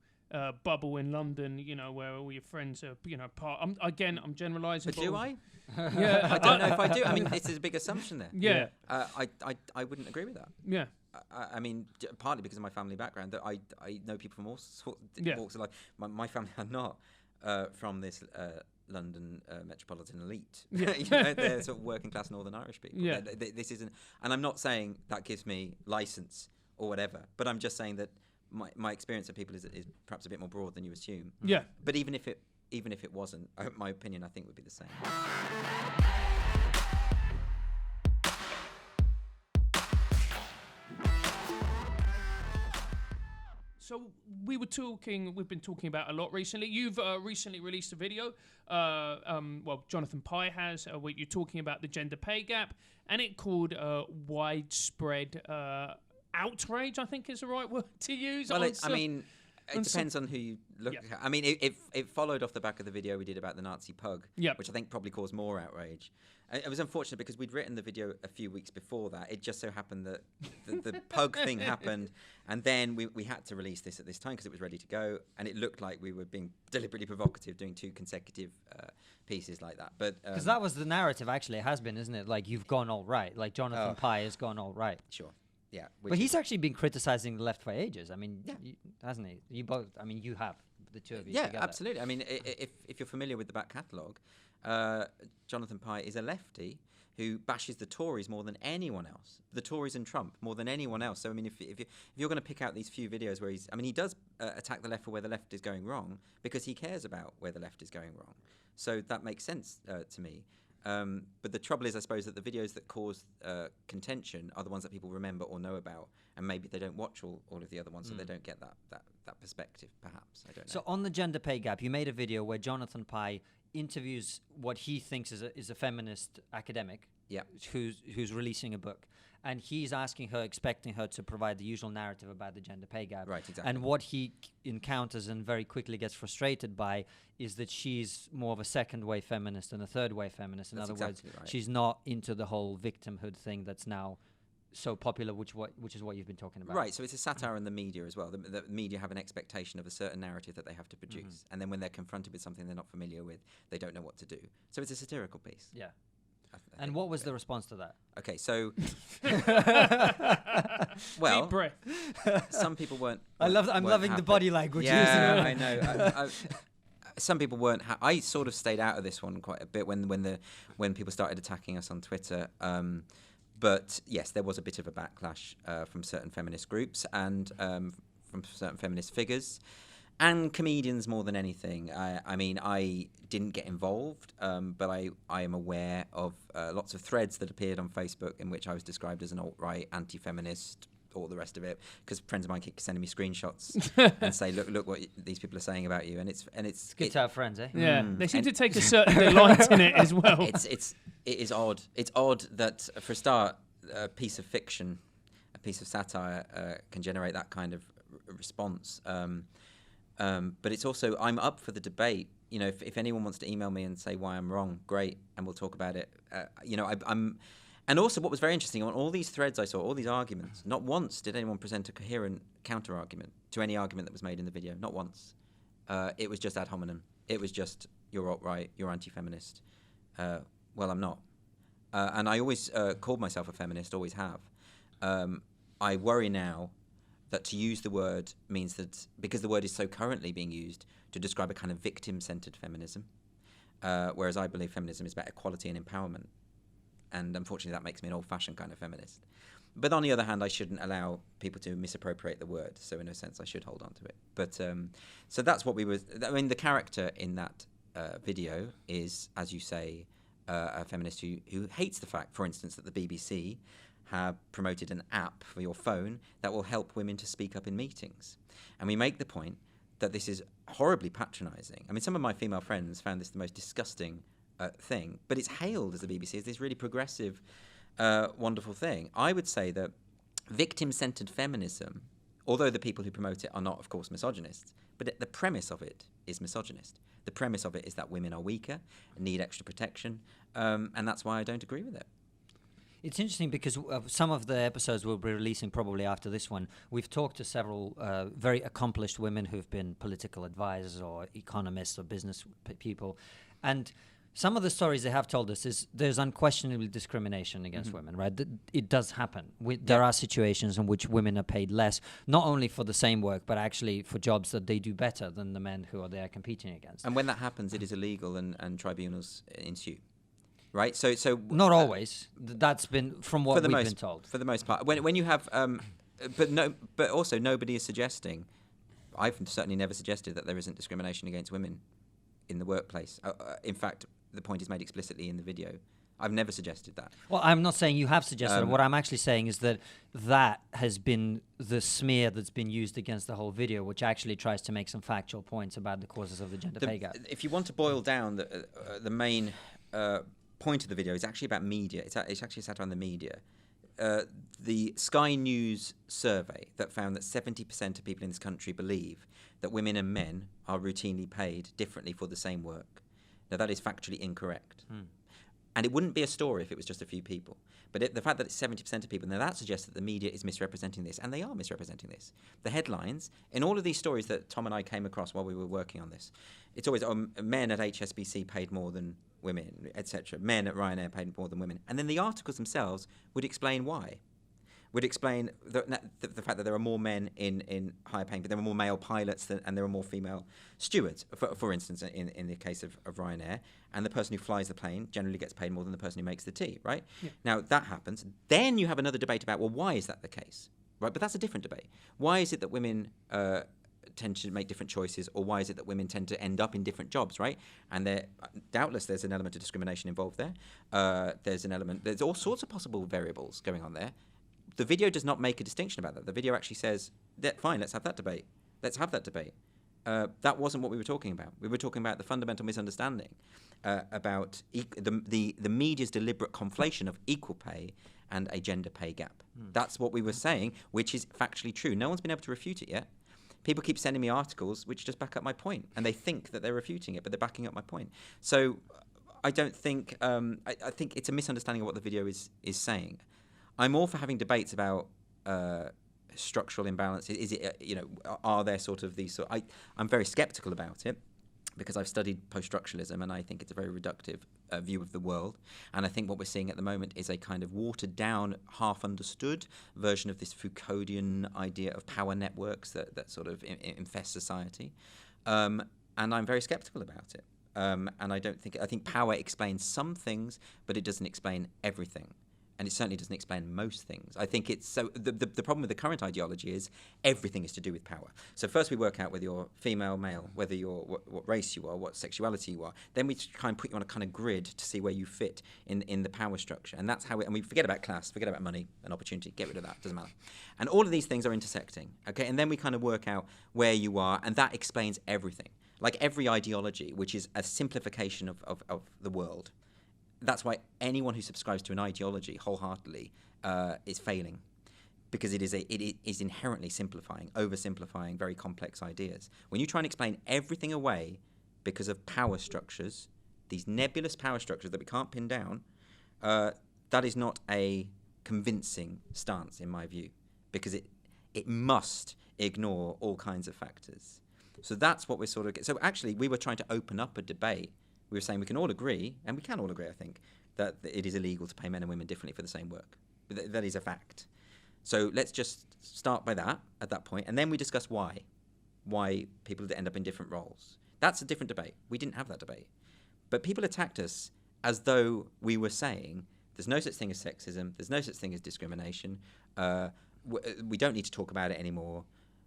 bubble in London, where all your friends are, part. I'm generalising. But do I? Yeah, I don't know if I do. I mean, this is a big assumption there. Yeah. I wouldn't agree with that. Yeah. I mean, partly because of my family background, that I know people from all sorts of walks of life. My family are not from this London metropolitan elite. They're sort of working class Northern Irish people. Yeah. This isn't, and I'm not saying that gives me license or whatever, but I'm just saying that my experience of people is perhaps a bit more broad than you assume. Yeah. But even if it wasn't, my opinion I think would be the same. So we've been talking about a lot recently. You've recently released a video, Jonathan Pye has, where you're talking about the gender pay gap, and it called widespread outrage, I think is the right word to use. Well, it depends on who you look at. I mean, it followed off the back of the video we did about the Nazi pug, which I think probably caused more outrage. It was unfortunate because we'd written the video a few weeks before that. It just so happened that the pug thing happened, and then we had to release this at this time because it was ready to go, and it looked like we were being deliberately provocative doing 2 consecutive pieces like that. But because that was the narrative, actually, it has been, isn't it? Like, you've gone all right. Like, Jonathan Pye has gone all right. Sure. Yeah. But he's actually been criticizing the left for ages. I mean, hasn't he? You both. I mean, you have, the two of you. Yeah, together. absolutely. I mean, if you're familiar with the back catalogue, Jonathan Pye is a lefty who bashes the Tories more than anyone else. The Tories and Trump more than anyone else. So I mean, if you're going to pick out these few videos where he does attack the left for where the left is going wrong because he cares about where the left is going wrong. So that makes sense to me. But the trouble is, I suppose, that the videos that cause contention are the ones that people remember or know about, and maybe they don't watch all of the other ones, so they don't get that perspective, perhaps. I don't know. So on the gender pay gap, you made a video where Jonathan Pye interviews what he thinks is a feminist academic who's releasing a book. And he's asking her, expecting her to provide the usual narrative about the gender pay gap. Right, exactly. And what he encounters and very quickly gets frustrated by is that she's more of a second-wave feminist than a third-wave feminist. In other words, she's not into the whole victimhood thing that's now so popular, which is what you've been talking about. Right, so it's a satire on the media as well. The media have an expectation of a certain narrative that they have to produce. And then when they're confronted with something they're not familiar with, they don't know what to do. So it's a satirical piece. Yeah. And what was the response to that? Okay, so well, deep breath. Some people weren't. I'm loving the body language. Yeah, I know. Some people weren't. I sort of stayed out of this one quite a bit when people started attacking us on Twitter. But yes, there was a bit of a backlash from certain feminist groups and from certain feminist figures. And comedians more than anything. I mean, I didn't get involved, but I am aware of lots of threads that appeared on Facebook in which I was described as an alt-right, anti-feminist, all the rest of it, because friends of mine keep sending me screenshots and say, look what these people are saying about you, and it's good to have friends, eh? Yeah, they seem to take a certain delight in it as well. It is odd. It's odd that for a start, a piece of fiction, a piece of satire can generate that kind of response. But it's also, I'm up for the debate. You know, if anyone wants to email me and say why I'm wrong, great, and we'll talk about it. You know, And also, what was very interesting, on all these threads I saw, all these arguments, not once did anyone present a coherent counter-argument to any argument that was made in the video. Not once. It was just ad hominem. It was just, you're alt-right, you're anti-feminist. Well, I'm not. And I always called myself a feminist, always have. I worry now that to use the word means that, because the word is so currently being used to describe a kind of victim-centered feminism, whereas I believe feminism is about equality and empowerment. And unfortunately, that makes me an old-fashioned kind of feminist. But on the other hand, I shouldn't allow people to misappropriate the word. So in a sense, I should hold on to it. But so that's what we were. I mean, the character in that video is, as you say, a feminist who hates the fact, for instance, that the BBC have promoted an app for your phone that will help women to speak up in meetings. And we make the point that this is horribly patronising. I mean, some of my female friends found this the most disgusting thing, but it's hailed as the BBC as this really progressive, wonderful thing. I would say that victim-centered feminism, although the people who promote it are not, of course, misogynists, but the premise of it is misogynist. The premise of it is that women are weaker and need extra protection, and that's why I don't agree with it. It's interesting because some of the episodes we'll be releasing probably after this one. We've talked to several very accomplished women who've been political advisors or economists or business people, and some of the stories they have told us is there's unquestionably discrimination against women, right? It does happen. There are situations in which women are paid less, not only for the same work, but actually for jobs that they do better than the men who are there competing against. And when that happens, it is illegal and tribunals ensue. Right, so not always. That's been from what we've been told. For the most part, when you have, but also nobody is suggesting. I've certainly never suggested that there isn't discrimination against women in the workplace. In fact, the point is made explicitly in the video. I've never suggested that. Well, I'm not saying you have suggested it. What I'm actually saying is that has been the smear that's been used against the whole video, which actually tries to make some factual points about the causes of the gender pay gap. If you want to boil down the main point of the video is actually about media. It's actually sat around the media. The Sky News survey that found that 70% of people in this country believe that women and men are routinely paid differently for the same work. Now, that is factually incorrect. And it wouldn't be a story if it was just a few people. But the fact that it's 70% of people, now that suggests that the media is misrepresenting this, and they are misrepresenting this. The headlines, in all of these stories that Tom and I came across while we were working on this, it's always men at HSBC paid more than women, etc. Men at Ryanair paid more than women. And then the articles themselves would explain why. Would explain the fact that there are more men in higher paying, but there are more male pilots and there are more female stewards, for instance, in the case of Ryanair. And the person who flies the plane generally gets paid more than the person who makes the tea, right? Yeah. Now, that happens. Then you have another debate about, well, why is that the case? Right? But that's a different debate. Why is it that women tend to make different choices, or why is it that women tend to end up in different jobs, right? And doubtless there's an element of discrimination involved there. There's all sorts of possible variables going on there. The video does not make a distinction about that. The video actually says, fine, let's have that debate. Let's have that debate. That wasn't what we were talking about. We were talking about the fundamental misunderstanding about the media's deliberate conflation of equal pay and a gender pay gap. That's what we were saying, which is factually true. No one's been able to refute it yet. People keep sending me articles which just back up my point, and they think that they're refuting it, but they're backing up my point. So I don't think I think it's a misunderstanding of what the video is saying. I'm all for having debates about structural imbalances. Is it are there sort of these I'm very skeptical about it, because I've studied post-structuralism and I think it's a very reductive view of the world. And I think what we're seeing at the moment is a kind of watered-down, half-understood version of this Foucauldian idea of power networks that sort of infest society. And I'm very skeptical about it. And I think power explains some things, but it doesn't explain everything. And it certainly doesn't explain most things. I think it's so. The problem with the current ideology is everything is to do with power. So first we work out whether you're female, male, whether you're what race you are, what sexuality you are. Then we try and put you on a kind of grid to see where you fit in the power structure. And that's how and we forget about class, forget about money and opportunity, get rid of that, doesn't matter. And all of these things are intersecting, okay? And then we kind of work out where you are, and that explains everything. Like every ideology, which is a simplification of the world. That's why anyone who subscribes to an ideology wholeheartedly is failing, because it is inherently simplifying, oversimplifying very complex ideas. When you try and explain everything away because of power structures, these nebulous power structures that we can't pin down, that is not a convincing stance in my view, because it must ignore all kinds of factors. So that's what we're sort of... So actually, we were trying to open up a debate. We were saying we can all agree, and we can all agree, I think, that it is illegal to pay men and women differently for the same work. That is a fact. So let's just start by that at that point, and then we discuss why people end up in different roles. That's a different debate. We didn't have that debate. But people attacked us as though we were saying there's no such thing as sexism, there's no such thing as discrimination, we don't need to talk about it anymore,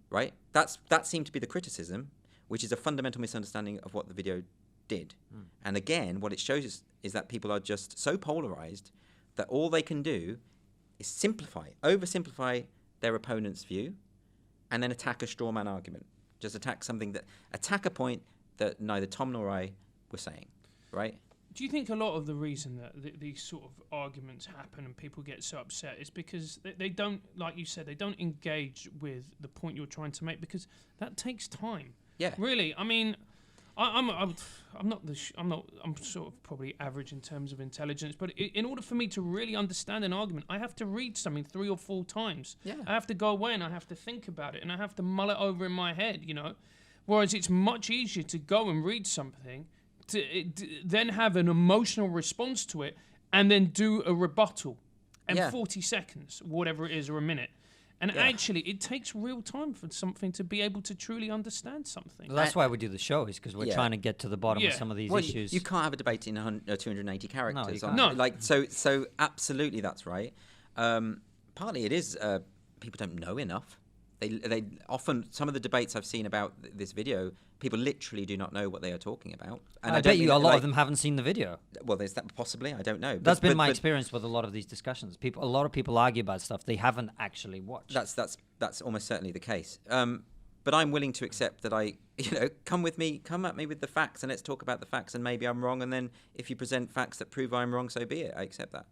right? That seemed to be the criticism, which is a fundamental misunderstanding of what the video did. And again, what it shows is that people are just so polarized that all they can do is oversimplify their opponent's view, and then attack a straw man argument. Just attack a point that neither Tom nor I were saying, right? Do you think a lot of the reason that these sort of arguments happen and people get so upset is because they don't, like you said, they don't engage with the point you're trying to make, because that takes time. Yeah. Really, I mean, I'm sort of probably average in terms of intelligence, but in order for me to really understand an argument, I have to read something 3 or 4 times. Yeah. I have to go away and I have to think about it and I have to mull it over in my head, you know. Whereas it's much easier to go and read something, to then have an emotional response to it, and then do a rebuttal in 40 seconds, whatever it is, or a minute. And actually, it takes real time for something to be able to truly understand something. Well, that's why we do the show, is because we're trying to get to the bottom of some of these issues. You can't have a debate in 280 characters. No, you can't. No. Like, so absolutely that's right. Partly it is people don't know enough. They often, some of the debates I've seen about this video, people literally do not know what they are talking about. And I bet you a lot of them haven't seen the video. Well, there's that possibly. I don't know. That's been my experience with a lot of these discussions. A lot of people argue about stuff they haven't actually watched. That's almost certainly the case. But I'm willing to accept that come at me with the facts, and let's talk about the facts. And maybe I'm wrong, and then if you present facts that prove I'm wrong, so be it. I accept that.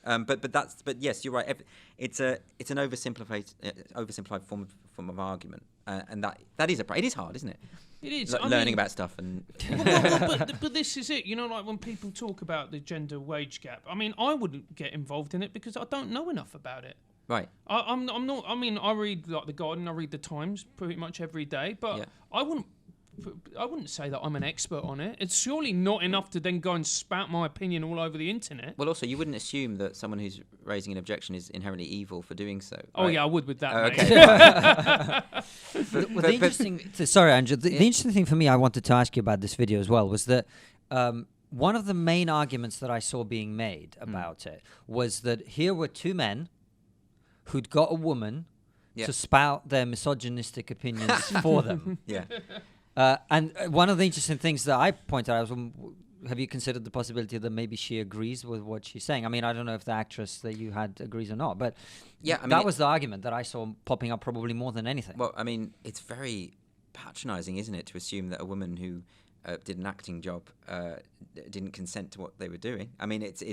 But yes, you're right. It's an oversimplified form of argument, and that is it is hard, isn't it? It is learning about stuff and. But this is it. You know, like when people talk about the gender wage gap. I mean, I wouldn't get involved in it because I don't know enough about it. Right. I'm not. I mean, I read like the Guardian. I read the Times pretty much every day, but I wouldn't say that I'm an expert on it. It's surely not enough to then go and spout my opinion all over the internet. Well, also, you wouldn't assume that someone who's raising an objection is inherently evil for doing so. Oh, right? yeah, I would with that, Okay. The interesting... Sorry, Andrew. The interesting thing for me I wanted to ask you about this video as well was that one of the main arguments that I saw being made about it was that here were 2 men who'd got a woman to spout their misogynistic opinions for them. Yeah. And one of the interesting things that I pointed out was, have you considered the possibility that maybe she agrees with what she's saying? I mean, I don't know if the actress that you had agrees or not, but that was the argument that I saw popping up probably more than anything. Well, I mean, it's very patronising, isn't it, to assume that a woman who did an acting job didn't consent to what they were doing. I mean, it's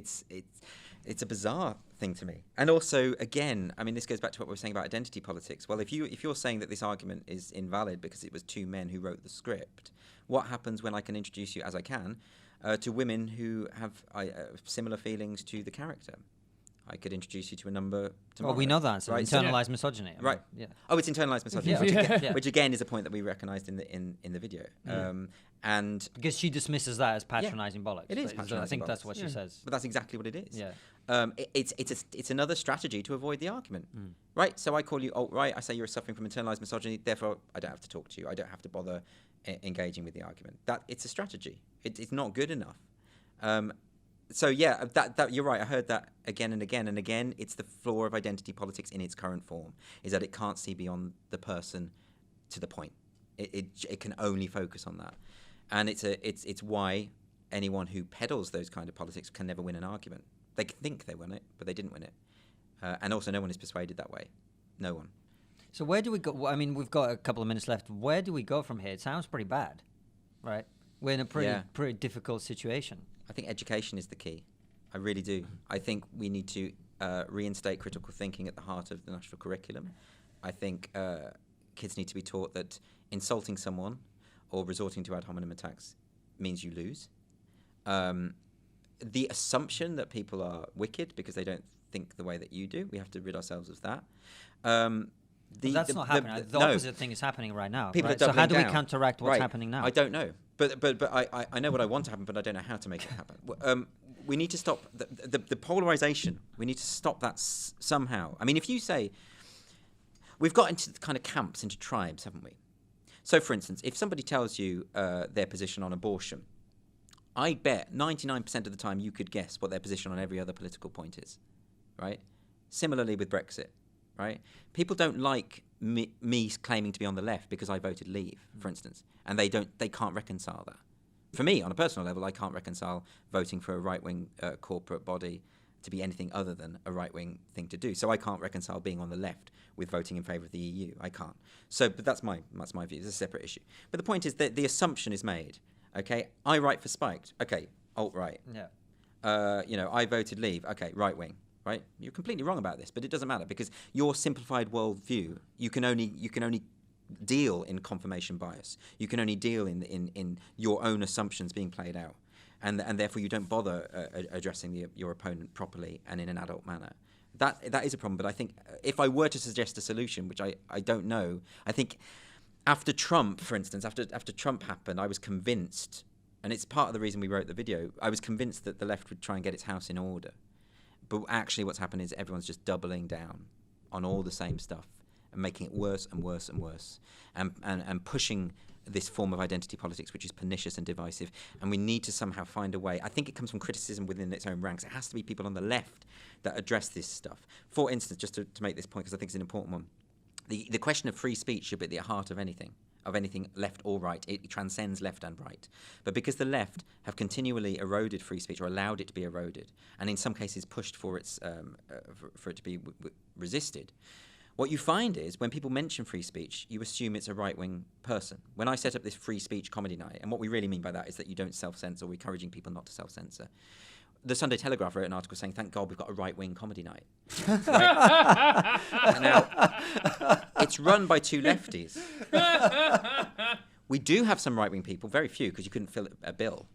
a bizarre thing to me. And also, again, I mean, this goes back to what we were saying about identity politics. Well, if you're saying that this argument is invalid because it was 2 men who wrote the script, what happens when I can introduce you, as I can, to women who have similar feelings to the character? I could introduce you to a number tomorrow. Well, we know that. So right? internalized misogyny. I mean, right. Yeah. Oh, it's internalized misogyny, which again is a point that we recognised in the video. And because she dismisses that as patronising bollocks. It is patronising I think bollocks. that's what she says. But that's exactly what it is. Yeah. It's another strategy to avoid the argument, right? So I call you alt-right. I say you're suffering from internalized misogyny. Therefore, I don't have to talk to you. I don't have to bother engaging with the argument. It's a strategy. It's not good enough. So yeah, that you're right. I heard that again and again and again. It's the flaw of identity politics in its current form, is that it can't see beyond the person to the point. It can only focus on that, and it's why anyone who peddles those kind of politics can never win an argument. They think they won it, but they didn't win it. And also, no one is persuaded that way. No one. So where do we go? I mean, we've got a couple of minutes left. Where do we go from here? It sounds pretty bad, right? We're in a pretty difficult situation. I think education is the key. I really do. I think we need to reinstate critical thinking at the heart of the national curriculum. I think kids need to be taught that insulting someone or resorting to ad hominem attacks means you lose. the assumption that people are wicked because they don't think the way that you do. We have to rid ourselves of that. That's not happening. The opposite thing is happening right now. People right? are So how do we down. counteract what's happening now? I don't know. But I know what I want to happen, but I don't know how to make it happen. We need to stop the polarization. We need to stop that somehow. I mean, if you say, we've got into kind of camps, into tribes, haven't we? So, for instance, if somebody tells you their position on abortion, I bet 99% of the time you could guess what their position on every other political point is, right? Similarly with Brexit, right? People don't like me claiming to be on the left because I voted Leave, for instance, and they can't reconcile that. For me, on a personal level, I can't reconcile voting for a right-wing corporate body to be anything other than a right-wing thing to do. So I can't reconcile being on the left with voting in favour of the EU. I can't. So, but that's my view. It's a separate issue. But the point is that the assumption is made. Okay, I write for Spiked. Okay, alt-right. Yeah. I voted Leave. Okay, right-wing. Right? You're completely wrong about this, but it doesn't matter because your simplified worldview, you can only deal in confirmation bias. You can only deal in your own assumptions being played out, and therefore you don't bother addressing your opponent properly and in an adult manner. That is a problem. But I think if I were to suggest a solution, which I don't know, I think after Trump, for instance, after Trump happened, I was convinced, and it's part of the reason we wrote the video. I was convinced that the left would try and get its house in order. But actually what's happened is everyone's just doubling down on all the same stuff and making it worse and worse and worse and pushing this form of identity politics, which is pernicious and divisive. And we need to somehow find a way. I think it comes from criticism within its own ranks. It has to be people on the left that address this stuff. For instance, just to make this point, because I think it's an important one, the question of free speech should be at the heart of anything left or right. It transcends left and right. But because the left have continually eroded free speech or allowed it to be eroded, and in some cases pushed for its for it to be resisted, what you find is when people mention free speech, you assume it's a right-wing person. When I set up this free speech comedy night, and what we really mean by that is that you don't self-censor, we're encouraging people not to self-censor. The Sunday Telegraph wrote an article saying, thank God we've got a right-wing comedy night. Right? Now, it's run by two lefties. We do have some right-wing people, very few, because you couldn't fill a bill.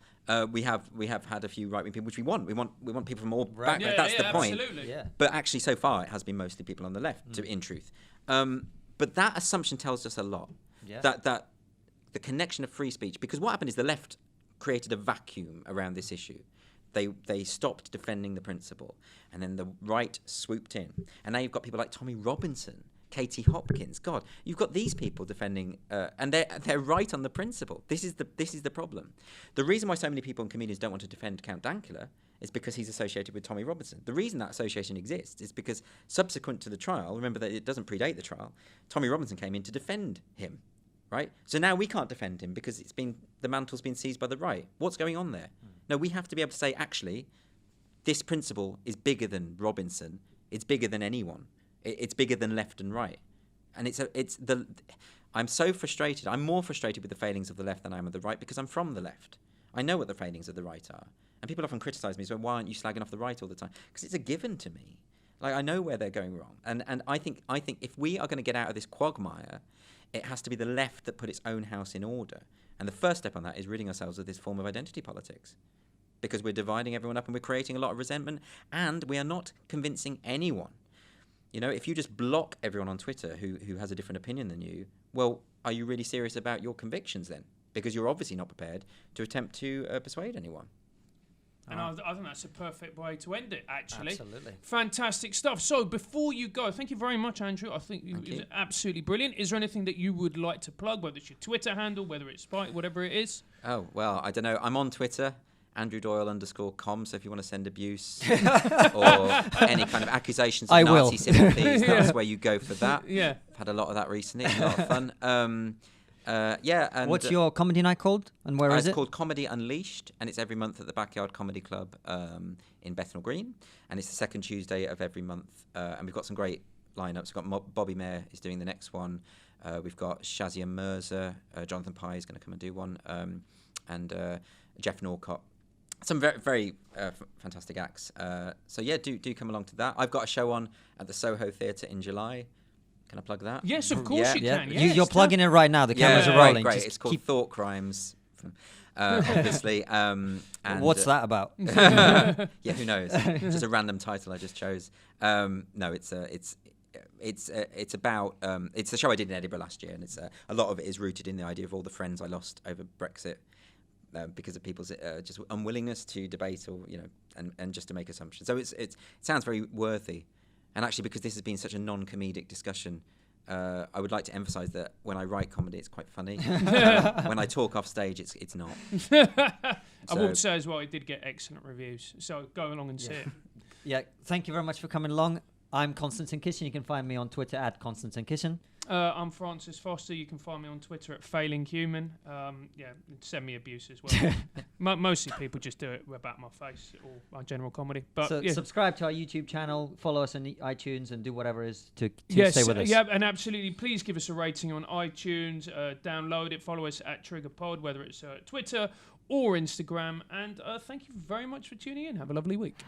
We have had a few right-wing people, which we want. We want people from all backgrounds. That's the point. Absolutely. Yeah. But actually, so far, it has been mostly people on the left, in truth. But that assumption tells us a lot. Yeah. That the connection of free speech, because what happened is the left created a vacuum around this issue. They stopped defending the principle, and then the right swooped in. And now you've got people like Tommy Robinson, Katie Hopkins. God, you've got these people defending, and they're right on the principle. This is the problem. The reason why so many people and comedians don't want to defend Count Dankula is because he's associated with Tommy Robinson. The reason that association exists is because subsequent to the trial, remember that it doesn't predate the trial, Tommy Robinson came in to defend him. Right? So now we can't defend him because the mantle's been seized by the right. What's going on there? No, we have to be able to say, actually, this principle is bigger than Robinson. It's bigger than anyone. It's bigger than left and right. And I'm so frustrated. I'm more frustrated with the failings of the left than I am of the right because I'm from the left. I know what the failings of the right are. And people often criticize me, so why aren't you slagging off the right all the time? Because it's a given to me. Like, I know where they're going wrong. And I think if we are going to get out of this quagmire, it has to be the left that put its own house in order. And the first step on that is ridding ourselves of this form of identity politics. Because we're dividing everyone up and we're creating a lot of resentment, and we are not convincing anyone. You know, if you just block everyone on Twitter who has a different opinion than you, well, are you really serious about your convictions then? Because you're obviously not prepared to attempt to persuade anyone. And I think that's a perfect way to end it, actually. Absolutely. Fantastic stuff. So before you go, thank you very much, Andrew. I think it was absolutely brilliant. Is there anything that you would like to plug, whether it's your Twitter handle, whether it's Spike, whatever it is? Oh, well, I don't know. I'm on Twitter, AndrewDoyle_com, so if you want to send abuse or any kind of accusations of Nazi sympathies, that's where you go for that. Yeah. I've had a lot of that recently. It's a lot of fun. And what's your comedy night called, and where is it? It's called Comedy Unleashed, and it's every month at the Backyard Comedy Club in Bethnal Green, and it's the second Tuesday of every month. And we've got some great lineups. We've got Bobby Mayer is doing the next one. We've got Shazia Mirza, Jonathan Pye is going to come and do one, and Jeff Norcott. Some very, very fantastic acts. So yeah, do come along to that. I've got a show on at the Soho Theatre in July. Can I plug that? Yes, of course you can. Yes, you're plugging it right now. The cameras are rolling. Great. Just it's called Thought Crimes. obviously. And What's that about? Yeah, who knows? Just a random title I just chose. No, it's about it's the show I did in Edinburgh last year, and it's a lot of it is rooted in the idea of all the friends I lost over Brexit because of people's just unwillingness to debate or and just to make assumptions. So it sounds very worthy, and actually because this has been such a non-comedic discussion. I would like to emphasise that when I write comedy, it's quite funny. When I talk off stage, it's not. I would say as well, it did get excellent reviews. So go along and see it. Yeah, thank you very much for coming along. I'm Konstantin Kisin. You can find me on Twitter at Konstantin Kisin. I'm Francis Foster. You can find me on Twitter at Failing Human. Send me abuse as well. Mostly people just do it about my face or my general comedy. But so yeah. Subscribe to our YouTube channel, follow us on iTunes, and do whatever it is to yes, stay with us. Yeah, and absolutely. Please give us a rating on iTunes. Download it. Follow us at TriggerPod, whether it's Twitter or Instagram. And thank you very much for tuning in. Have a lovely week.